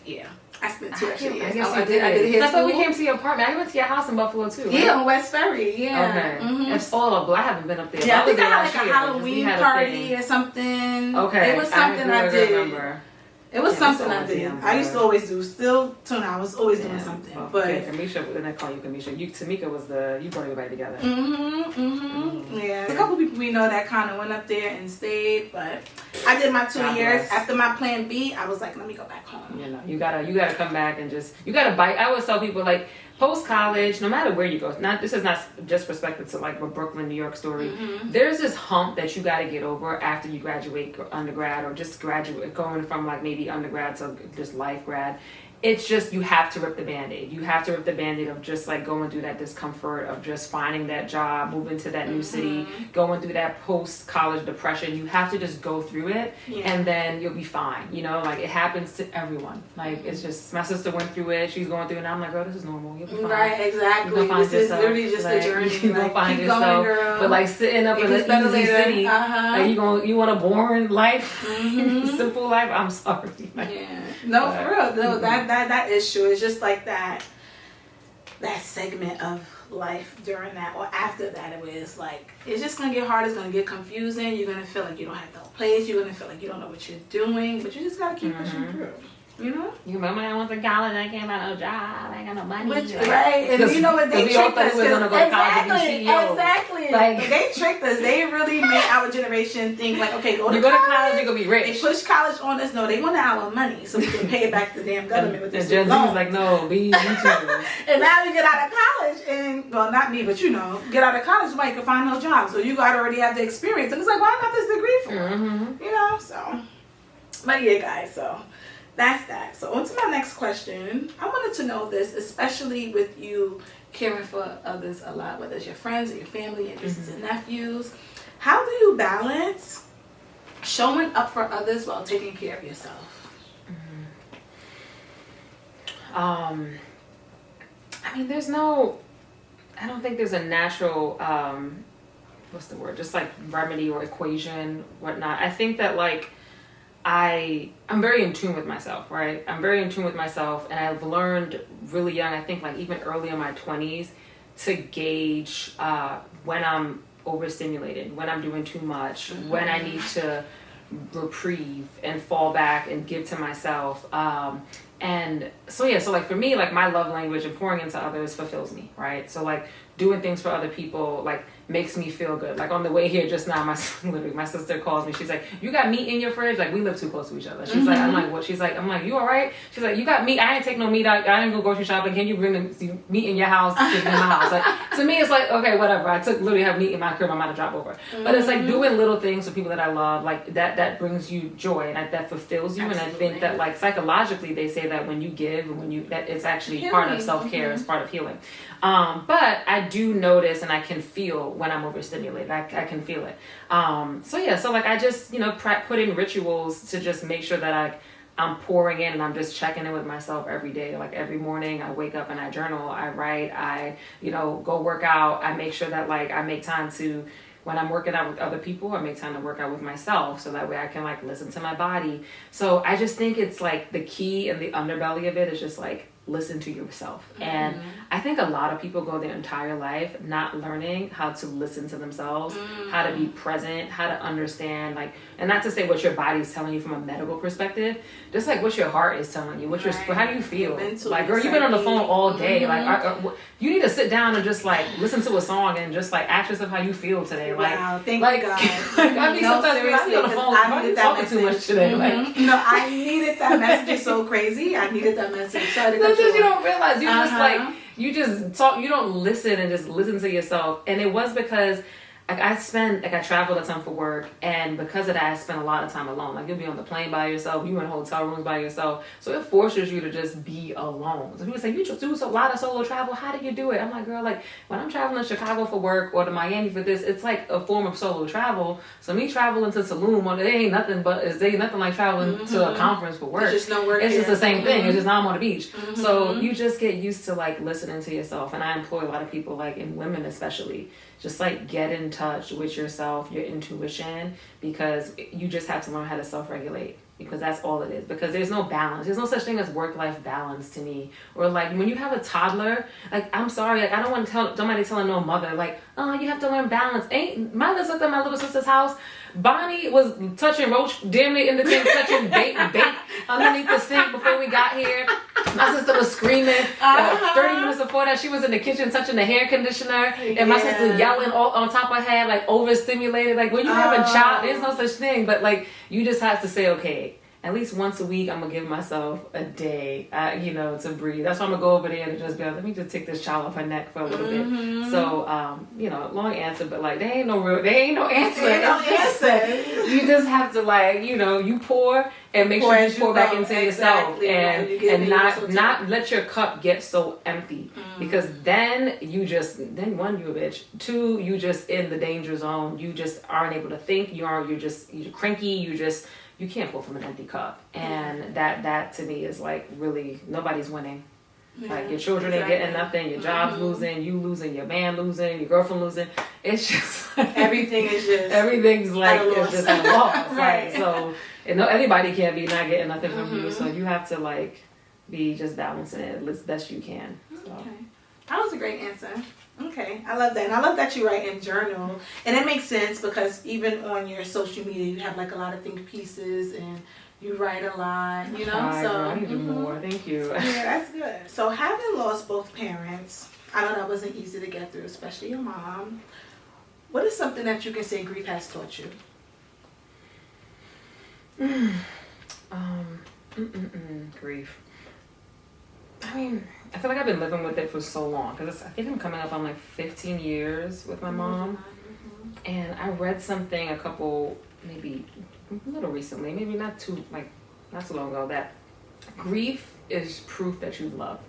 yeah. I spent 2 extra years. I did hair school. We came to your apartment. I went to your house in Buffalo too, right? Yeah, on West Ferry. Yeah. Okay. It's all up. I haven't been up there. Yeah, I think I had like a Halloween party or something. Okay. It was something I did. Remember. It was something I did. I used to always do. Still, till now, I was always doing something. Well, but Kamisha, when I call you Kamisha, Tamika was you brought everybody together. Yeah, a couple people we know that kind of went up there and stayed, but I did my 2 years. After my plan B, I was like, let me go back home. You know, you gotta come back and you gotta bite. I always tell people like post college, no matter where you go. This is not just perspective to like a Brooklyn, New York story. There's this hump that you gotta get over after you graduate undergrad or just graduate, going from like maybe undergrad to just life grad. It's just, you have to rip the Band-Aid. You have to rip the Band-Aid of just like going through that discomfort of just finding that job, moving to that new city, going through that post-college depression. You have to just go through it and then you'll be fine. You know, like it happens to everyone. Like it's just, my sister went through it, she's going through it, and I'm like, girl, this is normal. You'll be fine. Right, exactly. This is literally just a journey. You'll like, find keep yourself. going, girl. But like sitting up in an easy city, like you want a boring life, simple life, I'm sorry. No, for real. No, that is true. It's just like that segment of life during that or after that, it was like, it's just gonna get hard, it's gonna get confusing, you're gonna feel like you don't have no place, you're gonna feel like you don't know what you're doing, but you just gotta keep pushing through. You know? You remember I went to college, I came out no job, I ain't got no money. Right, and you know what, they tricked us. Exactly. Like, they tricked us. They really made our generation think like, okay, go to college, you're gonna be rich. They pushed college on us. No, they wanted our money so we can pay it back to the damn government with this Gen Z was like, no, be YouTubers. And now you get out of college and, well, not me, but you know, get out of college, somebody can find no job. So you gotta already have the experience. And it's like, why not this degree for? You know, so. But yeah, guys, so. That's that. So on to my next question. I wanted to know this, especially with you caring for others a lot, whether it's your friends or your family, your nieces and nephews. How do you balance showing up for others while taking care of yourself? I mean, I don't think there's a natural, what's the word? Just like remedy or equation, whatnot. I think that like, I'm very in tune with myself, right? I'm very in tune with myself, and I've learned really young, I think like even early in my 20s, to gauge when I'm overstimulated, when I'm doing too much, when I need to reprieve and fall back and give to myself. And so yeah, so like for me, like my love language and pouring into others fulfills me, right? So like doing things for other people like makes me feel good. Like on the way here just now, my sister calls me. She's like, "You got meat in your fridge?" Like we live too close to each other. She's like, I'm like, what? She's like, I'm like, "You all right?" She's like, "You got meat? I ain't take no meat out. I didn't go grocery shopping. Can you bring the meat in your house? In my house?" Like to me, it's like, okay, whatever. I literally have meat in my crib. I'm about to drop over. But it's like doing little things for people that I love, like that brings you joy and that fulfills you. Absolutely. And I think that like psychologically, they say that when you give and when you that it's actually healing. Part of self-care. It's part of healing. But I do notice and I can feel when I'm overstimulated. I can feel it. So yeah, so like I just, put in rituals to just make sure that I'm pouring in and I'm just checking in with myself every day. Like every morning I wake up and I journal, I write, I, go work out. I make sure that like I make time to, when I'm working out with other people, I make time to work out with myself so that way I can like listen to my body. So I just think it's like the key and the underbelly of it is just like listen to yourself. And I think a lot of people go their entire life not learning how to listen to themselves, how to be present, how to understand, like, and not to say what your body's telling you from a medical perspective, just like what your heart is telling you, what your, how do you feel? Like, girl, you've been on the phone all day. Like, you need to sit down and just like listen to a song and just like ask yourself how you feel today. Like, wow, thank like, you God. I mean, sometimes I be on the phone, why are you talking too much today? Like, no, I needed that message. It's so crazy. I needed that message. Sorry to you don't realize you just like you just talk, you don't listen and just listen to yourself. And it was because like I traveled a ton for work, and because of that I spent a lot of time alone. Like you'll be on the plane by yourself, you in hotel rooms by yourself, so it forces you to just be alone. So people say, you do a lot of solo travel, how do you do it? I'm like, girl, like when I'm traveling to Chicago for work or to Miami for this, it's like a form of solo travel. So me traveling to Tulum, well, it ain't nothing like traveling to a conference for work. It's just no work. It's just the same thing. It's just now I'm on the beach. So you just get used to like listening to yourself. And I employ a lot of people, like in women especially, just like get in touch with yourself, your intuition, because you just have to learn how to self-regulate, because that's all it is. Because there's no balance. There's no such thing as work-life balance to me. Or like when you have a toddler, like I'm sorry, like I don't want to somebody telling no mother like, oh, you have to learn balance. Ain't my little sister, my little sister's house, Bonnie was touching roach, damn near in the thing, touching bait underneath the sink before we got here. My sister was screaming. 30 minutes before that, she was in the kitchen touching the hair conditioner, and my sister yelling all on top of her head, like overstimulated. Like when you have a child, there's no such thing. But like you just have to say, okay, at least once a week, I'm gonna give myself a day, to breathe. That's why I'm gonna go over there and just be like, let me just take this child off her neck for a little bit. So, long answer, but like, there ain't no answer. You just have to like, you pour and make sure you pour back into yourself, and not let your cup get so empty, because then you're a bitch. 2, you just in the danger zone. You just aren't able to think. You're cranky. You can't pour from an empty cup. And that to me is like really, nobody's winning. Like your children ain't getting nothing, your job's losing, you losing, your man losing, your girlfriend losing. It's just like, everything's like it's just a loss. Right. So anybody can't be not getting nothing from you. So you have to like be just balancing it as best you can. So. Okay. That was a great answer. Okay, I love that. And I love that you write in journal. And it makes sense because even on your social media, you have like a lot of think pieces and you write a lot, so I need to do more. Thank you. Yeah, that's good. So having lost both parents, I know that wasn't easy to get through, especially your mom. What is something that you can say grief has taught you? Grief. I mean, I feel like I've been living with it for so long, because I think I'm coming up on like 15 years with my mom. And I read something maybe a little recently, maybe not too long ago, that grief is proof that you loved.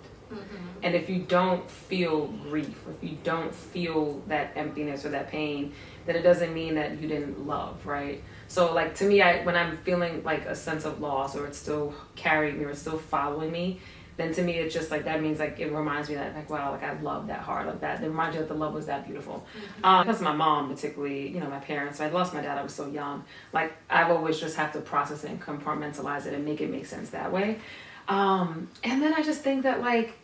And if you don't feel grief, if you don't feel that emptiness or that pain, then it doesn't mean that you didn't love, right? So like to me, when I'm feeling like a sense of loss, or it's still carrying me or it's still following me, then to me it's just like that means like it reminds me that like, wow, like I love that hard, like that. It reminds you that the love was that beautiful. Because my mom particularly, my parents, I lost my dad, I was so young. Like I've always just have to process it and compartmentalize it and make it make sense that way. And then I just think that like,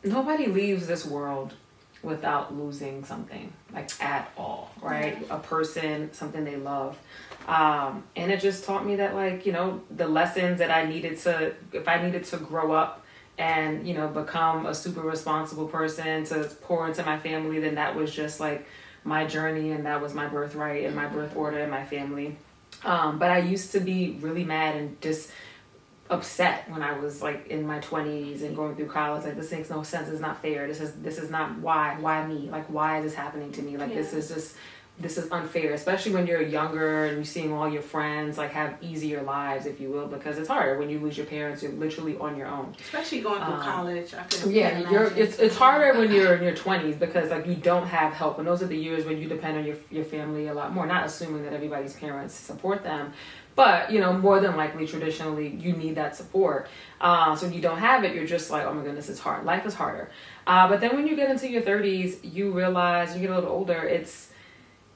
nobody leaves this world without losing something, like at all, right? A person, something they love. And it just taught me that, like, you know, the lessons that I needed to, if I needed to grow up and, you know, become a super responsible person to pour into my family, then that was just like my journey, and that was my birthright and my birth order in my family. But I used to be really mad and just upset when I was like in my 20s and going through college. Like, this makes no sense. It's not fair. This is not, why me? Like, why is this happening to me? Like, this is unfair, especially when you're younger and you're seeing all your friends like have easier lives, if you will, because it's harder when you lose your parents. You're literally on your own, especially going through college. It's harder when you're in your 20s because like you don't have help, and those are the years when you depend on your family a lot more. Not assuming that everybody's parents support them, but, you know, more than likely, traditionally, you need that support. So when you don't have it, you're just like, oh my goodness, it's hard. Life is harder. But then when you get into your 30s, you realize, you get a little older,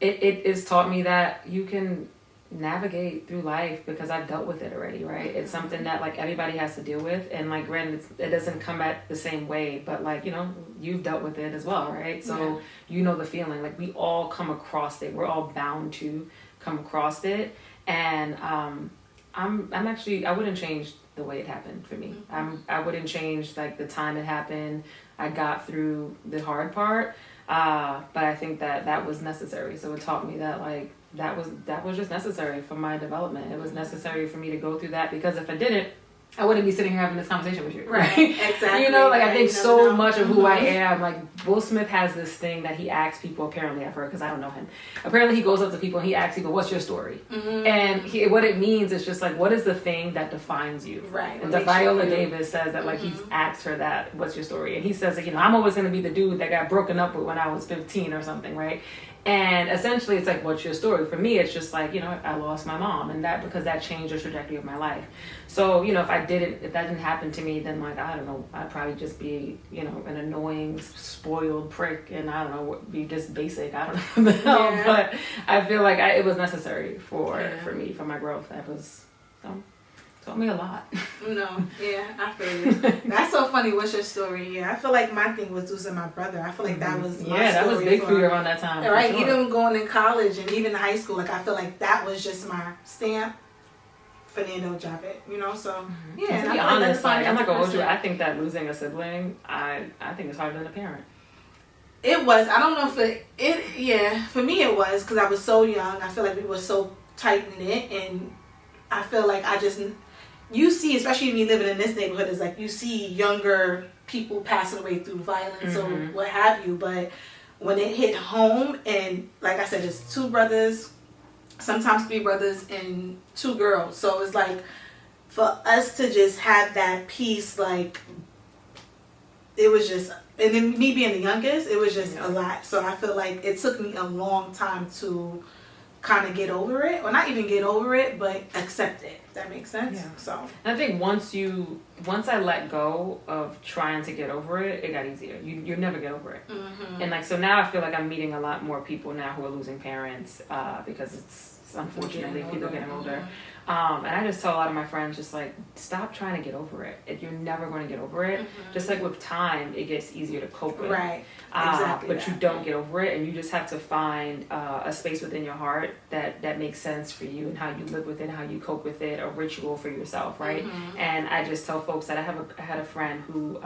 it has taught me that you can navigate through life because I've dealt with it already, right? It's something that like everybody has to deal with, and like granted, it doesn't come at the same way, but like, you know, you've dealt with it as well, right? So you know the feeling. Like, we all come across it. We're all bound to come across it. And I'm actually, I wouldn't change the way it happened for me. I wouldn't change like the time it happened. I got through the hard part, but I think that was necessary. So it taught me that like that was just necessary for my development. It was necessary for me to go through that, because if I didn't, I wouldn't be sitting here having this conversation with you. Right, exactly. You know, like, I think so much of who I am, like, Will Smith has this thing that he asks people, apparently, I've heard, because I don't know him. Apparently, he goes up to people and he asks people, what's your story? And what it means is just, like, what is the thing that defines you? Right. And Viola Davis says that, like, he's asked her that, what's your story? And he says that, you know, I'm always going to be the dude that got broken up with when I was 15 or something, right? And essentially, it's like, what's your story? For me, it's just like, you know, I lost my mom, and because that changed the trajectory of my life. So, you know, if that didn't happen to me, then like, I don't know, I'd probably just be, you know, an annoying, spoiled prick, and I don't know, be just basic. I don't know, but I feel like it was necessary for me, for my growth. That was taught me a lot. No, I feel you. That's so funny. What's your story? Yeah, I feel like my thing was losing my brother. I feel like that was my story. That was big for you around that time. Right, sure. Even going in college and even high school, like I feel like that was just my stamp. Fernando, drop it. You know, so yeah. To be honest, like, I'm not gonna hold you. I think that losing a sibling, I think it's harder than a parent. It was. I don't know if for me it was, because I was so young. I feel like we were so tight knit, and I feel like you see, especially me living in this neighborhood, is like you see younger people passing away through violence or what have you. But when it hit home, and like I said, it's 2 brothers, sometimes 3 brothers and 2 girls. So it's like, for us to just have that peace, like, it was just, and then me being the youngest, it was just a lot. So I feel like it took me a long time to kind of get over it, or not even get over it, but accept it. If that makes sense. Yeah. So I think once I let go of trying to get over it, it got easier. You never get over it. And like, so now I feel like I'm meeting a lot more people now who are losing parents because it's unfortunately people getting older. And I just tell a lot of my friends, just like, stop trying to get over it. You're never going to get over it. Just like with time, it gets easier to cope with. Right. Exactly. But you don't get over it, and you just have to find a space within your heart that makes sense for you, and how you live with it, how you cope with it, a ritual for yourself, right? And I just tell folks that I had a friend who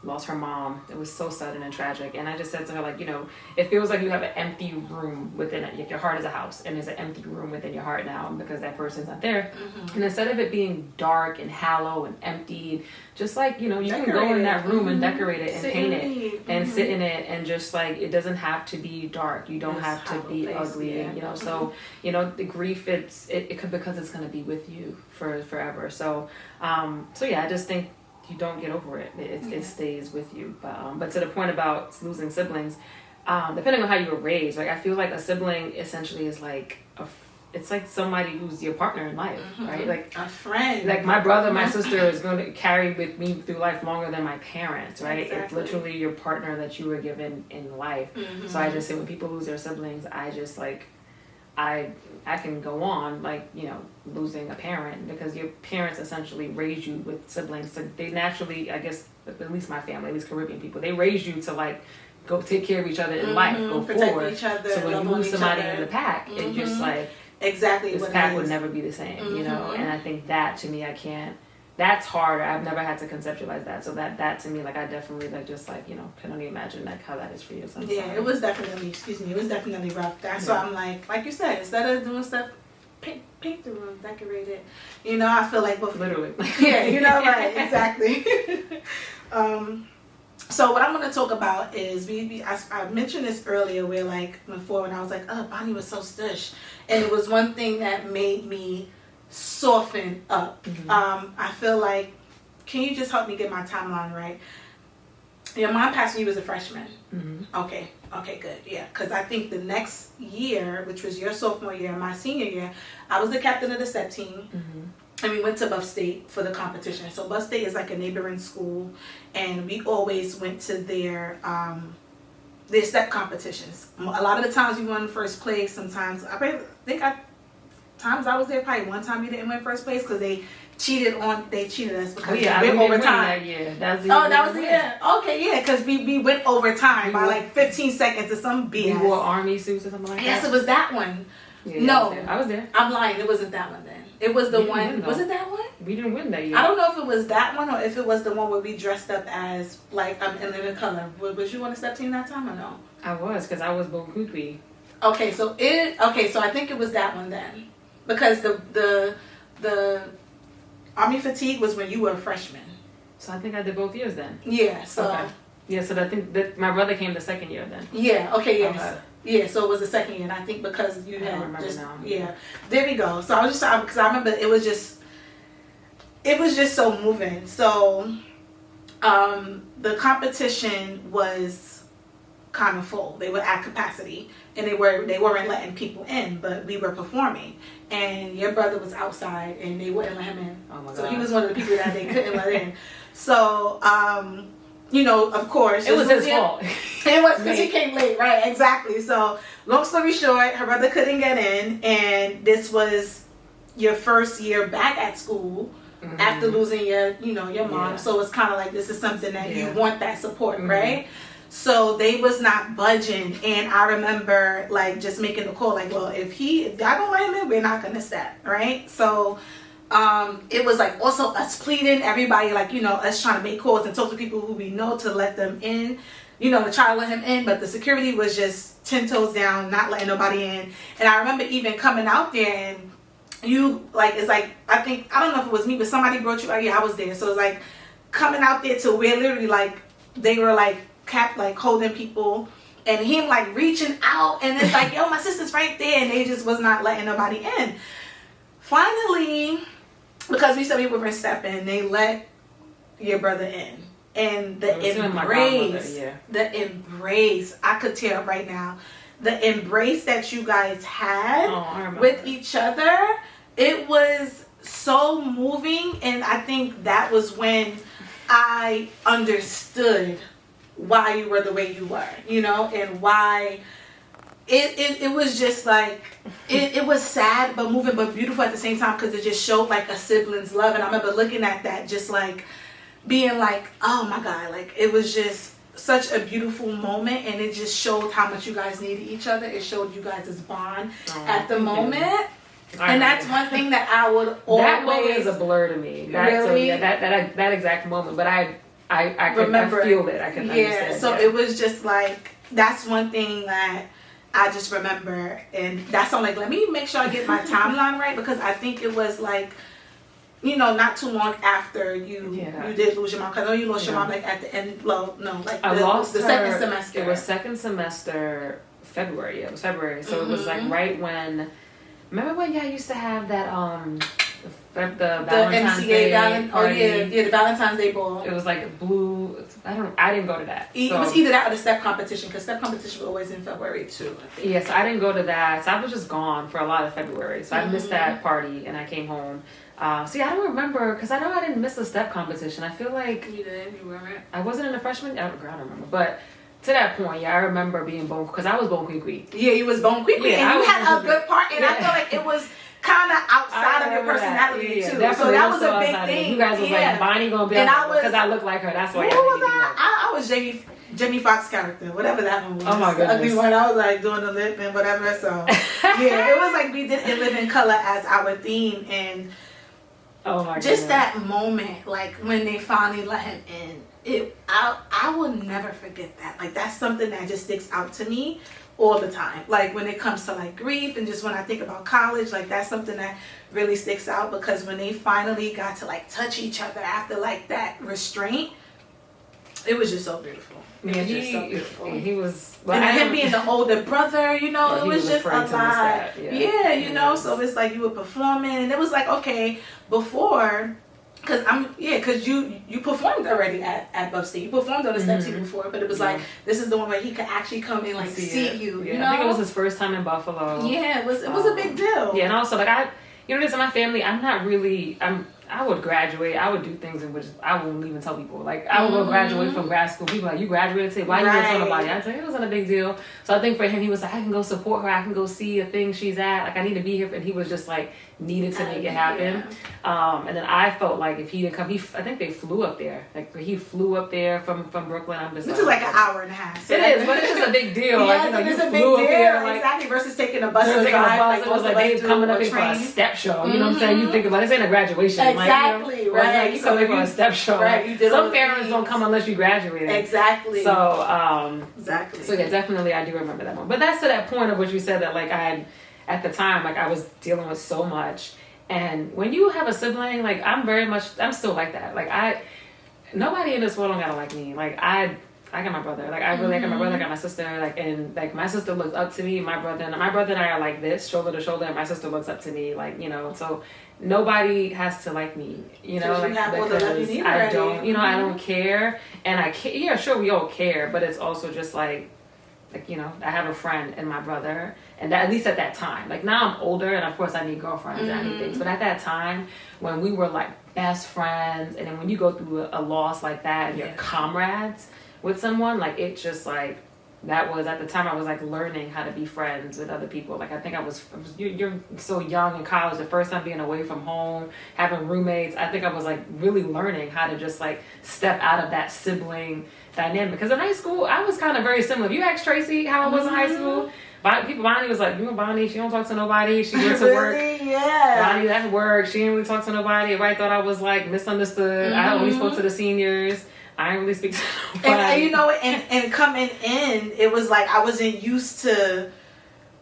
lost her mom. It was so sudden and tragic, and I just said to her, like, you know, it feels like you have an empty room within it. Like, your heart is a house, and there's an empty room within your heart now because that person's not there. And instead of it being dark and hollow and empty, just like, you know, you can go in that room and decorate it and paint it and sit in it, and just like, it doesn't have to be dark. You don't have to be ugly, you know. So, you know, the grief, it could, because it's going to be with you for forever. So yeah, I just think you don't get over it. It stays with you. But to the point about losing siblings, depending on how you were raised, like, I feel like a sibling essentially is like it's like somebody who's your partner in life, right? Like a friend. Like, my brother, my sister is going to carry with me through life longer than my parents, right? Exactly. It's literally your partner that you were given in life. So I just say, when people lose their siblings, I just like, I can go on, like, you know, losing a parent, because your parents essentially raised you with siblings. So they naturally, I guess, at least my family, at least Caribbean people, they raised you to like go take care of each other in life, go protect forward. each other, So when you lose somebody in the pack, it just like exactly this pack would never be the same, you know. And I think that to me, I can't. That's harder. I've never had to conceptualize that. So that to me, like I definitely like just like, you know, can only imagine like how that is for you. So yeah, it was definitely. It was definitely rough. That's why I'm like you said, instead of doing stuff. Paint the room, decorate it. You know, I feel like literally. Yeah, you know, right, exactly. So what I'm going to talk about is I mentioned this earlier where like before when I was like, oh, Bonnie was so stush, and it was one thing that made me soften up. I feel like, can you just help me get my timeline right? Your mom passed when you was a freshman. Okay, good. Yeah, because I think the next year, which was your sophomore year and my senior year, I was the captain of the step team. And we went to Buff State for the competition. So Buff State is like a neighboring school, and we always went to their step competitions. A lot of the times we won first place. Sometimes times I was there, probably one time we didn't win first place because they cheated us because we went overtime. That was the year. Okay, yeah, because we went overtime by like 15 seconds or some BS. We wore army suits or something like that. Yes, it was that one. Yeah, no, I was there. I'm lying. It wasn't that one then. It was the one. Was it that one? We didn't win that year. I don't know if it was that one or if it was the one where we dressed up as like in living color. Was you on the step team that time or no? I was, because I was Bokupi. Okay, so I think it was that one then, because the Army fatigue was when you were a freshman. So I think I did both years then. Yeah. So. Okay. Yeah. So I think that my brother came the second year then. Yeah. Okay. Yes. Okay. Yeah, so it was the second year, and I think because you had just now. Yeah, there we go. So I was just because I remember it was just so moving. So, the competition was kind of full. They were at capacity, and they weren't letting people in, but we were performing. And your brother was outside, and they wouldn't let him in. Oh my God. So he was one of the people that they couldn't let in. So, you know, of course. It was his fault. It was because he came late, right? Exactly. So, long story short, her brother couldn't get in, and this was your first year back at school after losing your mom. Yeah. So it's kind of like this is something that you want that support, right? So they was not budging, and I remember like just making the call, like, well, if y'all don't let him in, we're not gonna step, right? So. It was like also us pleading, everybody like, you know, us trying to make calls and talk to people who we know to let them in, you know, to try to let him in, but the security was just 10 toes down, not letting nobody in. And I remember even coming out there and you like, it's like, I don't know if it was me, but somebody brought you out. Yeah, I was there. So it's like coming out there to where literally like they were like holding people and him like reaching out, and it's like, yo, my sister's right there, and they just was not letting nobody in. Finally, because we said we were stepping, they let your brother in. And the embrace, I could tell right now, the embrace that you guys had with each other, it was so moving. And I think that was when I understood why you were the way you were, you know, and why it was just like, it was sad but moving but beautiful at the same time, because it just showed like a sibling's love. And I remember looking at that just like being like, oh my God, like it was just such a beautiful moment, and it just showed how much you guys needed each other. It showed you guys' bond at the moment. And that's one thing that I would always... That moment is a blur to me. Really? So that exact moment, but I remember, I feel it. I can understand. So it was just like, that's one thing that I just remember, and that's on like, let me make sure I get my timeline right, because I think it was like, you know, not too long after you did lose your mom. Because I know you lost your mom like at the end. Well, no, like I lost the second semester. It was second semester February. It was February, so it was like right when. Remember when y'all used to have that the Valentine's Day party? The Valentine's Day ball. It was like blue. I didn't go to that. It was either that or the step competition, because step competition was always in February too, I think. Yeah, so I didn't go to that. So I was just gone for a lot of February. So I missed that party, and I came home. See, I don't remember, because I know I didn't miss the step competition. I feel like you did. You weren't. I wasn't in the freshman. I don't remember, but. To that point, I remember being bone, because I was bone quick. Yeah, you was bone quick, and you had a good part, and I feel like it was kind of outside of your personality too. So that was a big thing. You guys was like, Bonnie gonna be on because I look like her. That's why. Who was I? I was Jimmy Fox character, whatever that one was. Oh my goodness. The ugly one. I was like doing the lip and whatever. So yeah, it was like we didn't live in color as our theme, and oh my just that moment, like when they finally let him in. I will never forget that. Like that's something that just sticks out to me all the time. Like when it comes to like grief and just when I think about college, like that's something that really sticks out, because when they finally got to like touch each other after like that restraint, it was just so beautiful. Yeah, he was. Well, and him being the older brother, you know, it was just a lot. Yeah, you know, so it's like you were performing, and it was like, okay, before, because you performed already at Buff State. You performed on the step team before, but it was like, this is the one where he could actually come and like see you. Yeah, you know? I think it was his first time in Buffalo. Yeah, it was a big deal. Yeah, and also like this in my family, I would graduate. I would do things in which I wouldn't even tell people. Like, I would go graduate from grad school. People are like, you graduated today? Why you didn't tell nobody? I'd say, it wasn't a big deal. So I think for him, he was like, I can go support her. I can go see a thing she's at. Like, I need to be here. And he was just like, needed to make it happen. Yeah. And then I felt like if he didn't come, I think they flew up there. Like, he flew up there from Brooklyn. I'm just This is like an hour and a half. So it is, but it's just a big deal. Yeah, like, it's a big deal. Like, exactly, versus taking a bus or drive. It was like they coming up here for a step show. You know what I'm saying? You think about it, this ain't a graduation. Exactly, like, you know, right. You come here for a step show. Right, you did some parents don't come unless you graduated. Exactly. So, exactly. So yeah, definitely I do remember that one. But that's to that point of what you said, that like at the time, like I was dealing with so much. And when you have a sibling, like I'm still like that. Like nobody in this world don't gotta like me. Like I got my brother. Like I really got my brother, I got my sister. Like, and like my sister looks up to me. My brother and I are like this, shoulder to shoulder. And my sister looks up to me, like, you know. So nobody has to like me, you know, like, because I don't, you know, I don't care, and I care. Yeah, sure, we all care, but it's also just like you know, I have a friend and my brother, and that, at least at that time. Like now I'm older, and of course I need girlfriends and I need things, but at that time when we were like best friends, and then when you go through a loss like that, and you're comrades with someone, like it just like. That was at the time I was like learning how to be friends with other people. Like I think you're so young in college, the first time being away from home, having roommates. I think I was like really learning how to just like step out of that sibling dynamic. Because in high school, I was kind of very similar. If you ask Tracy how I was in high school, Bonnie was like, you and Bonnie, she don't talk to nobody. She went to work. Yeah. Bonnie at work. She didn't really talk to nobody. Everybody thought I was like misunderstood. I only spoke to the seniors. I didn't really speak to nobody. And you know, and coming in, it was like I wasn't used to,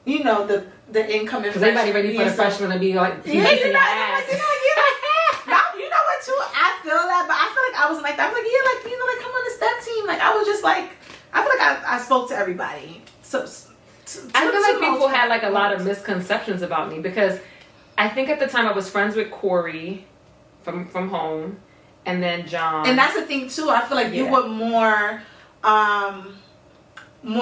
you know, the incoming. Because everybody ready for the freshman to be like, you know what too? I feel that, but I feel like I was like that. I'm like, yeah, like, you know, like come on the step team. Like I was just like, I feel like I spoke to everybody. So I feel like people had like a lot of misconceptions about me, because I think at the time I was friends with Corey from home. And then John. And that's the thing too. I feel like you were more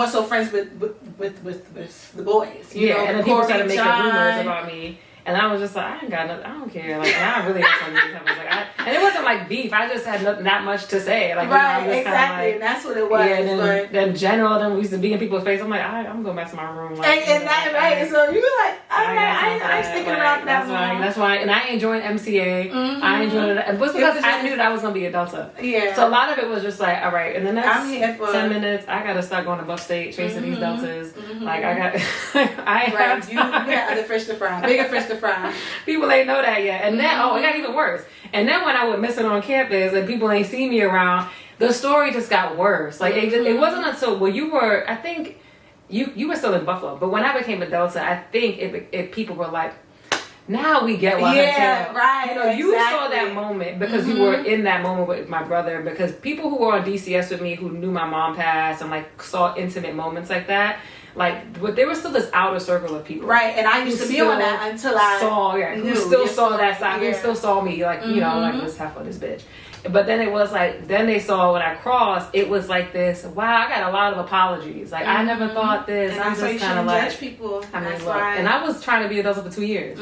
so friends with the boys. You know, and then people started making rumors about me. And I was just like, I ain't got nothing. I don't care. Like, I really had something to say. And it wasn't like beef. I just had not much to say. Like, right, you know, exactly. Like, and that's what it was. Yeah, and then general, then we used to be in people's face. I'm like, I'm going back to my room. Like, and that, right. So you were like, all right, I ain't sticking around for that long. That's why. And I ain't joined MCA. I ain't joined it. It was because I knew that I was going to be a Delta. Yeah. So a lot of it was just like, all right, in the next 10 minutes, I got to start going to Buff State, chasing these Deltas. Like, I got, you got other fish to fry. Bigger fish to fry. People ain't know that yet. And then, it got even worse. And then when I would miss it on campus and people ain't see me around, the story just got worse. Like, it wasn't until, you were, I think, you were still in Buffalo. But when I became a Delta, I think if people were like, now we get why right. You know, you saw that moment because you were in that moment with my brother. Because people who were on DCS with me, who knew my mom passed and like saw intimate moments like that, like, but there was still this outer circle of people, right? And I used to be on that until I saw, who still saw that side, who still saw me, like, you know, like, let's have fun, this bitch. But then it was like, then they saw when I crossed, it was like this, wow, I got a lot of apologies. Like, I never thought this. And I'm just kind of like, judge people. I mean, look, and I was trying to be a Delta for 2 years.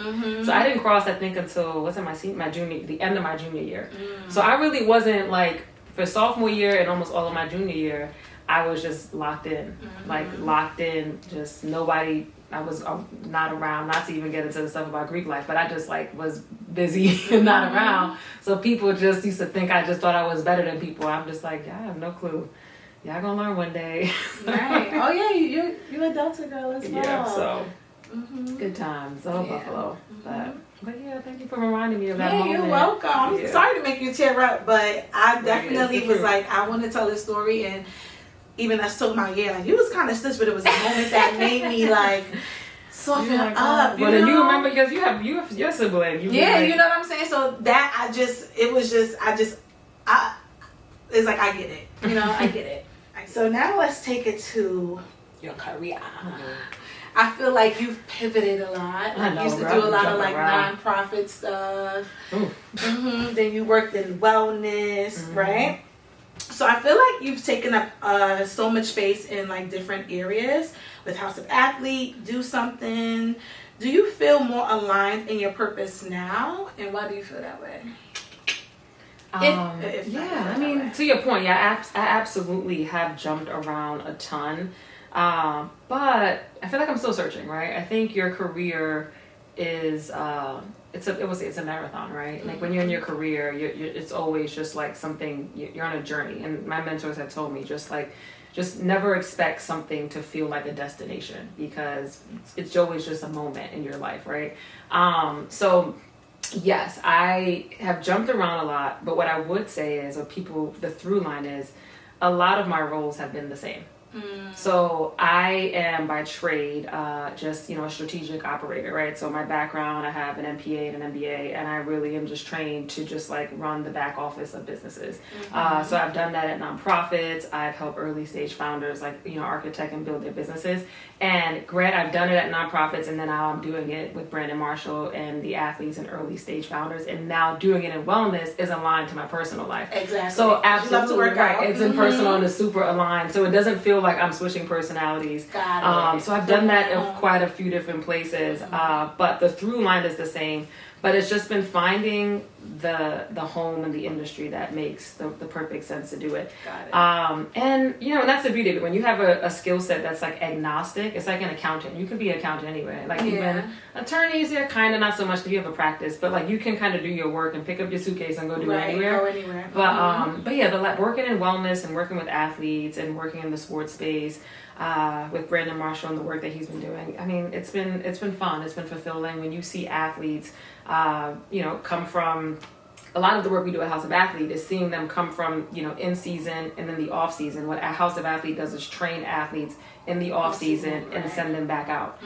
So I didn't cross, I think, until, the end of my junior year. So I really wasn't like, for sophomore year and almost all of my junior year, I was just locked in, just nobody, I was not around, not to even get into the stuff about Greek life, but I just like was busy and not around. So people just used to think I just thought I was better than people. I'm just like, I have no clue. y'all gonna learn one day. Right. Oh yeah, you're a Delta girl as well. Yeah, so good times. Oh, Buffalo. But yeah, thank you for reminding me of that moment. You're welcome. I'm sorry to make you tear up, but I definitely was like, I want to tell this story, and even us talking about, like, you was kind of stitched, but it was a moment that made me like soften up. Well, then you remember because you have your sibling. You know what I'm saying? So that it's like, I get it. You know, I get it. So now let's take it to your career. I feel like you've pivoted a lot. You used to do a lot of like nonprofit stuff. Then you worked in wellness, right? So I feel like you've taken up so much space in like different areas with House of Athlete, Do Something. Do you feel more aligned in your purpose now? And why do you feel that way? I mean, to your point, I absolutely have jumped around a ton. But I feel like I'm still searching, right? I think your career is it's a marathon, right? Like when you're in your career, it's always just like something, you're on a journey. And my mentors have told me just never expect something to feel like a destination, because it's always just a moment in your life, right? So yes, I have jumped around a lot, but what I would say is, the through line is, a lot of my roles have been the same. So I am by trade just a strategic operator, right? So my background, I have an MPA and an MBA, and I really am just trained to just like run the back office of businesses. So I've done that at nonprofits. I've helped early stage founders architect and build their businesses. And I've done it at nonprofits, and then now I'm doing it with Brandon Marshall and the athletes and early stage founders. And now doing it in wellness is aligned to my personal life. Exactly. So absolutely right. It's in personal and it's super aligned. So it doesn't feel like I'm switching personalities. Got it. So I've done that in quite a few different places. But the through line is the same. But it's just been finding the home and the industry that makes the perfect sense to do it. Got it. And that's the beauty of it. When you have a skill set that's like agnostic, it's like an accountant. You can be an accountant anyway. Like even attorneys, they're kind of not so much if you have a practice, but like you can kind of do your work and pick up your suitcase and go do it anywhere. Go anywhere. But working in wellness and working with athletes and working in the sports space, with Brandon Marshall and the work that he's been doing. I mean, it's been fun. It's been fulfilling when you see athletes, come from. A lot of the work we do at House of Athlete is seeing them come from, in season and then the off season. What a House of Athlete does is train athletes in the off season and send them back out.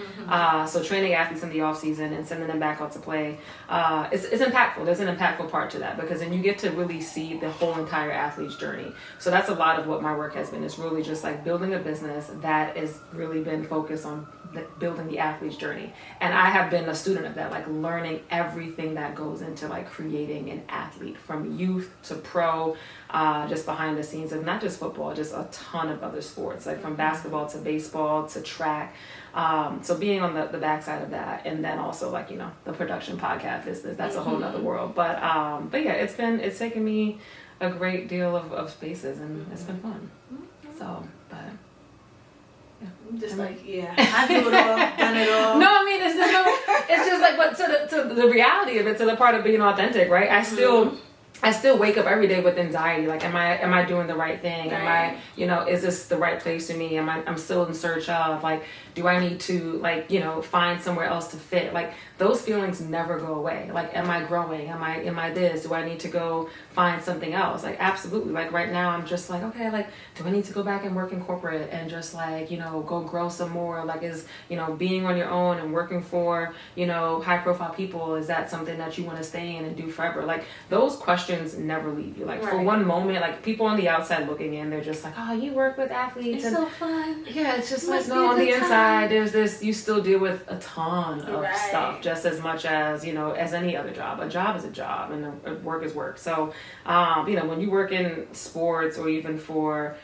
So training athletes in the off season and sending them back out to play, it's impactful. There's an impactful part to that, because then you get to really see the whole entire athlete's journey. So that's a lot of what my work has been. It's really just like building a business that has really been focused on building the athlete's journey. And I have been a student of that, like learning everything that goes into like creating an athlete, from youth to pro, just behind the scenes of not just football, just a ton of other sports, like from basketball to baseball to track. So being on the backside of that, and then also like, the production podcast business, that's a whole nother world. But yeah, it's taken me a great deal of spaces, and it's been fun. So, but I'm just I do it all, done it all. No, I mean, it's just like, but to the reality of it, to the part of being authentic, right? I still wake up every day with anxiety. Like, am I doing the right thing? Right. Am I, is this the right place for me? I'm still in search of, like, do I need to, like, find somewhere else to fit? Like, those feelings never go away. Like, am I growing? Am I this? Do I need to go find something else? Like, absolutely. Like, right now I'm just like, okay, like, do I need to go back and work in corporate and just like, go grow some more? Like, is, being on your own and working for, high profile people, is that something that you want to stay in and do forever? Like, those questions never leave you. Like, for one moment, like, people on the outside looking in, they're just like, oh, you work with athletes. It's so fun. Yeah, it's just like, no, on the inside, there's this, you still deal with a ton of stuff, just as much as, as any other job. A job is a job, and work is work. So, when you work in sports, or even for,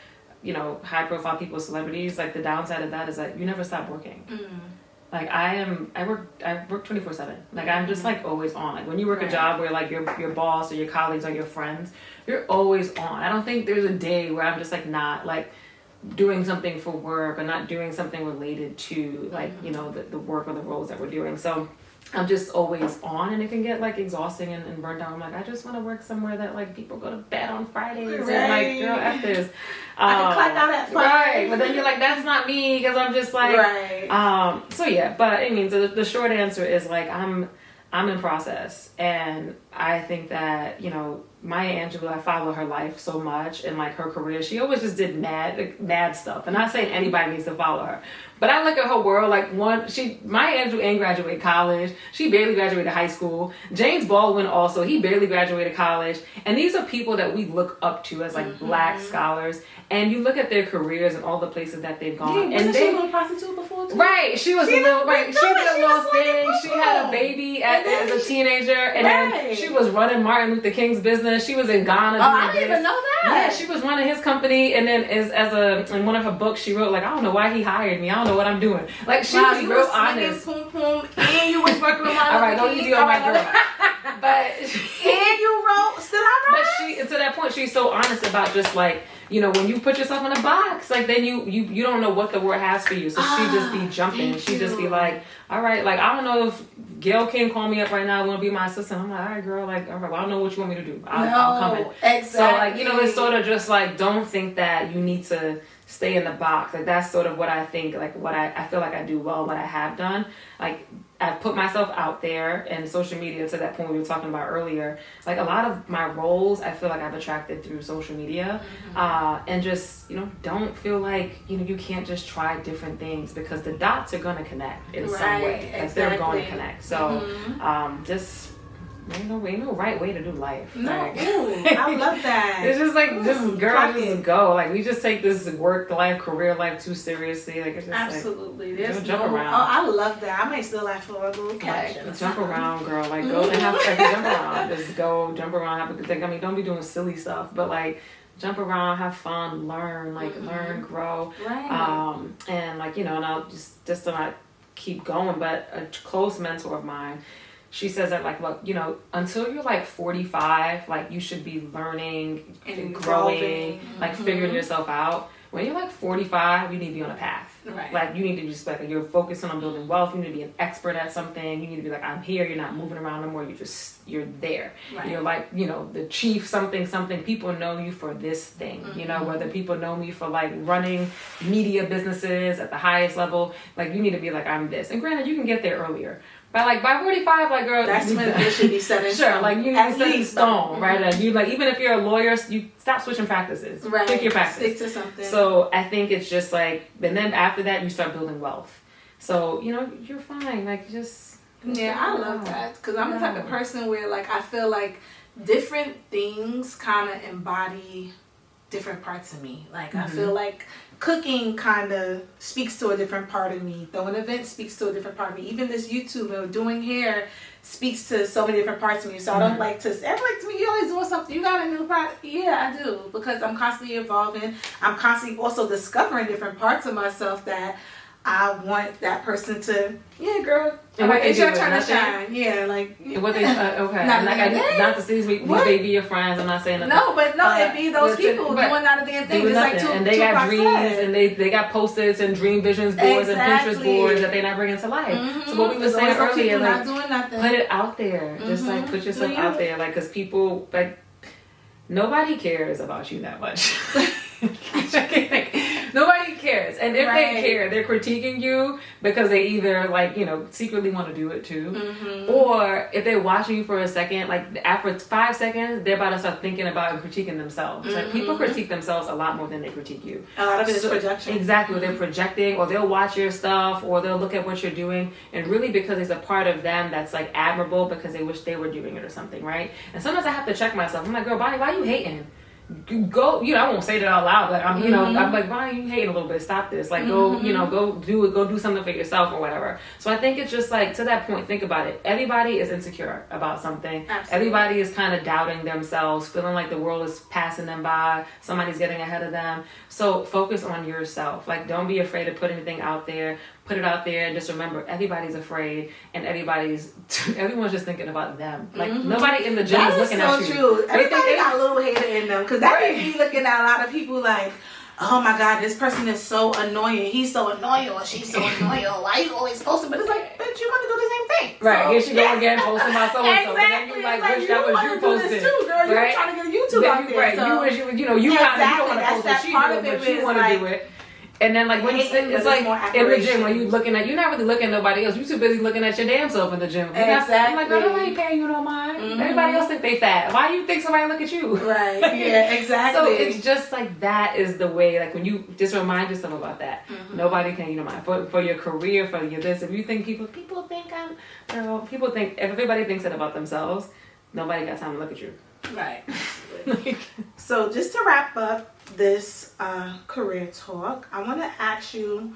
high profile people, celebrities, like, the downside of that is that you never stop working. Like, I work 24/7. Like, I'm just like always on. Like, when you work a job where like your boss or your colleagues are your friends, you're always on. I don't think there's a day where I'm just like not like doing something for work, or not doing something related to like, the work or the roles that we're doing. So I'm just always on, and it can get like exhausting and burnt out. I'm like, I just want to work somewhere that like people go to bed on Fridays and like, girl, F this. I can clock out at 5. Right, but then you're like, that's not me, because I'm just like, so yeah. But I mean, the short answer is like I'm in process, and I think that, you know, Maya Angelou, I follow her life so much, and like her career, she always just did mad stuff. And not saying anybody needs to follow her, but I look at her world like Maya Angelou ain't graduated college. She barely graduated high school. James Baldwin also, he barely graduated college. And these are people that we look up to as like black scholars. And you look at their careers and all the places that they've gone. Yeah, and she a little prostitute before too? Right, she was a little right. She did a little thing. She had a baby as a teenager, and then she was running Martin Luther King's business. She was in Ghana. Oh, I didn't even know that. Yeah, she was running his company, and then in one of her books, she wrote like, I don't know why he hired me. I don't know what I'm doing. Like she was real honest. Poom poom, and you was working with my. All right, don't easy on my girl. But and you wrote still I write. But she, to that point, she's so honest about just like, you know, when you put yourself in a box, like then you don't know what the word has for you. So she just be jumping. She just be like, all right, like I don't know if Gail King called me up right now, want to be my assistant. I'm like, all right, girl, like, all right, well, I don't know what you want me to do. I'll come in. Exactly. So like, you know, it's sort of just like, don't think that you need to stay in the box. Like that's sort of what I think, like what I feel like I do well, what I have done. Like I've put myself out there, and social media, to that point we were talking about earlier, like a lot of my roles I feel like I've attracted through social media. And just, you know, don't feel like, you know, you can't just try different things, because the dots are going to connect in some way. Like they're going to connect. So just ain't no right way to do life. No, like, I love that. It's just like, just go. Like we just take this work life, career life too seriously. Like it's just absolutely. Like, There's jump around. Oh, I love that. I might still laugh for a little caption. Like, jump around, girl. Like go and have like, jump around. Just go, jump around, have a good thing. I mean, don't be doing silly stuff, but like jump around, have fun, learn, learn, grow. Right. And like, you know, and I'll just to not keep going, but a close mentor of mine, she says that like, look, you know, until you're like 45, like you should be learning and growing, like figuring yourself out. When you're like 45, you need to be on a path. Right. Like you need to just like, you're focusing on building wealth. You need to be an expert at something. You need to be like, I'm here. You're not moving around no more. You're there. Right. You're like, you know, the chief something. People know you for this thing. You know, whether people know me for like running media businesses at the highest level, like you need to be like, I'm this. And granted, you can get there earlier. But like by 45, like girl, that's when it should be set in stone. Sure, like you need to set in stone, right? And you like, even if you're a lawyer, you stop switching practices. Right. Pick your practice. Stick to something. So I think it's just like, and then after that, you start building wealth. So you know, you're fine. Like just I love that, because I'm the type of person where like I feel like different things kind of embody different parts of me. Like I feel like cooking kind of speaks to a different part of me. Throwing events speaks to a different part of me. Even this YouTube or doing hair speaks to so many different parts of me. So I don't like to, everyone like to me, you always doing something. You got a new product? Yeah, I do. Because I'm constantly evolving. I'm constantly also discovering different parts of myself that I want that person to, yeah, girl. And what it's they your do, turn to shine. Yeah, like. What they, okay. Not to see we may be your friends. I'm not saying that. No, but it be those people doing not a damn thing. Just like and they got dreams, and they got post-its and dream visions boards and Pinterest boards that they're not bringing to life. So what we were saying earlier, like, put it out there. Just like put yourself out there, like, because people, like, nobody cares about you that much. Nobody cares, and if they care, they're critiquing you because they either like, you know, secretly want to do it too, or if they're watching you for a second, like after 5 seconds, they're about to start thinking about and critiquing themselves. Like people critique themselves a lot more than they critique you. A lot of it is projection. Exactly, they're projecting, or they'll watch your stuff, or they'll look at what you're doing, and really because it's a part of them that's like admirable because they wish they were doing it or something, right? And sometimes I have to check myself. I'm like, girl, Bonnie, why are you hating? Go, you know, I won't say that out loud, but I'm, you know, I'm like, why are you hating a little bit? Stop this. Like, go, you know, go do it. Go do something for yourself or whatever. So I think it's just like, to that point, think about it. Everybody is insecure about something. Absolutely. Everybody is kind of doubting themselves, feeling like the world is passing them by. Somebody's getting ahead of them. So focus on yourself. Like, don't be afraid to put anything out there. Put it out there, and just remember, everybody's afraid, and everyone's just thinking about them. Like nobody in the gym is looking at you. That's so true. Everybody got a little hater in them, because that makes me looking at a lot of people like, oh my God, this person is so annoying. He's so annoying, or she's so annoying. Or why you always posting? But it's like, bitch, you want to do the same thing. Right. So, Here she go again, posting about so and so. Exactly. And then you like wish that was you posting. Too, girl. You're right? trying to get a YouTube out there. Right. So. You wish you know, you kind of you don't want to post what she doing, but you want to do it. And then like when it's like in the gym when you looking at, you're not really looking at nobody else. You're too busy looking at your damn self in the gym. Exactly. I'm like, girl, nobody paying you no mind. Everybody else think they fat. Why do you think somebody look at you? Right. Yeah. Exactly. So it's just like that is the way. Like when you just remind yourself about that. Nobody paying you no mind for your career, for your this. If you think people think people think if everybody thinks that about themselves, nobody got time to look at you. Right. So just to wrap up this career talk, I want to ask you,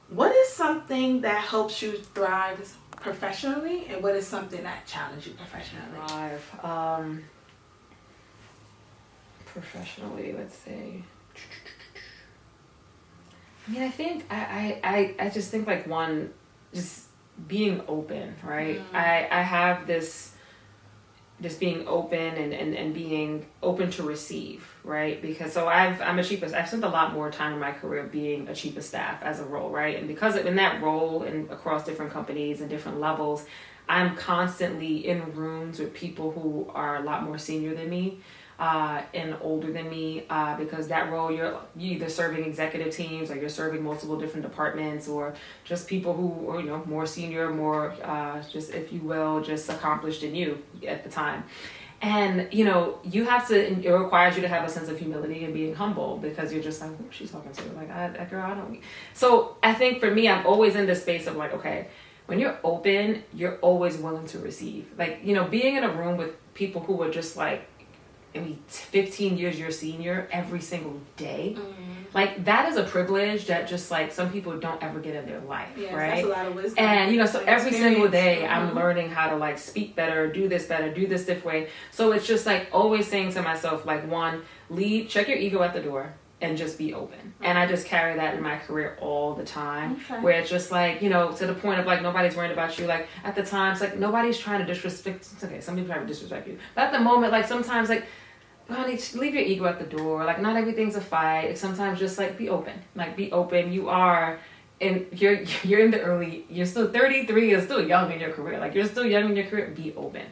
what is something that helps you thrive professionally, and what is something that challenges you professionally? Professionally, let's say. I mean, I think I just think like one, just being open, right? I have this. Just being open and being open to receive, right? Because I'm a chief of, I've spent a lot more time in my career being a chief of staff as a role, right? And because in that role and across different companies and different levels, I'm constantly in rooms with people who are a lot more senior than me and older than me because that role you're either serving executive teams or you're serving multiple different departments or just people who are more senior, more just if you will, just accomplished than you at the time. And you have to, it requires you to have a sense of humility and being humble because you're just like, who she's talking to? Like, that girl, I don't. So I think for me, I'm always in this space of like, okay, when you're open, you're always willing to receive. Like, being in a room with people who are just like, 15 years your senior every single day. Like that is a privilege that just like some people don't ever get in their life, right? That's a lot of wisdom. And so every single day I'm learning how to like speak better, do this this way. So it's just like always saying to myself, like one, check your ego at the door and just be open. And I just carry that in my career all the time, where it's just like, to the point of like, nobody's worried about you. Like at the times, like nobody's trying to disrespect. It's okay. Some people try to disrespect you. But at the moment, like sometimes like, honey, leave your ego at the door. Like not everything's a fight. Sometimes just like be open. Like be open. You are, and you're in the early, you're still 33, you're still young in your career. Like you're still young in your career, be open.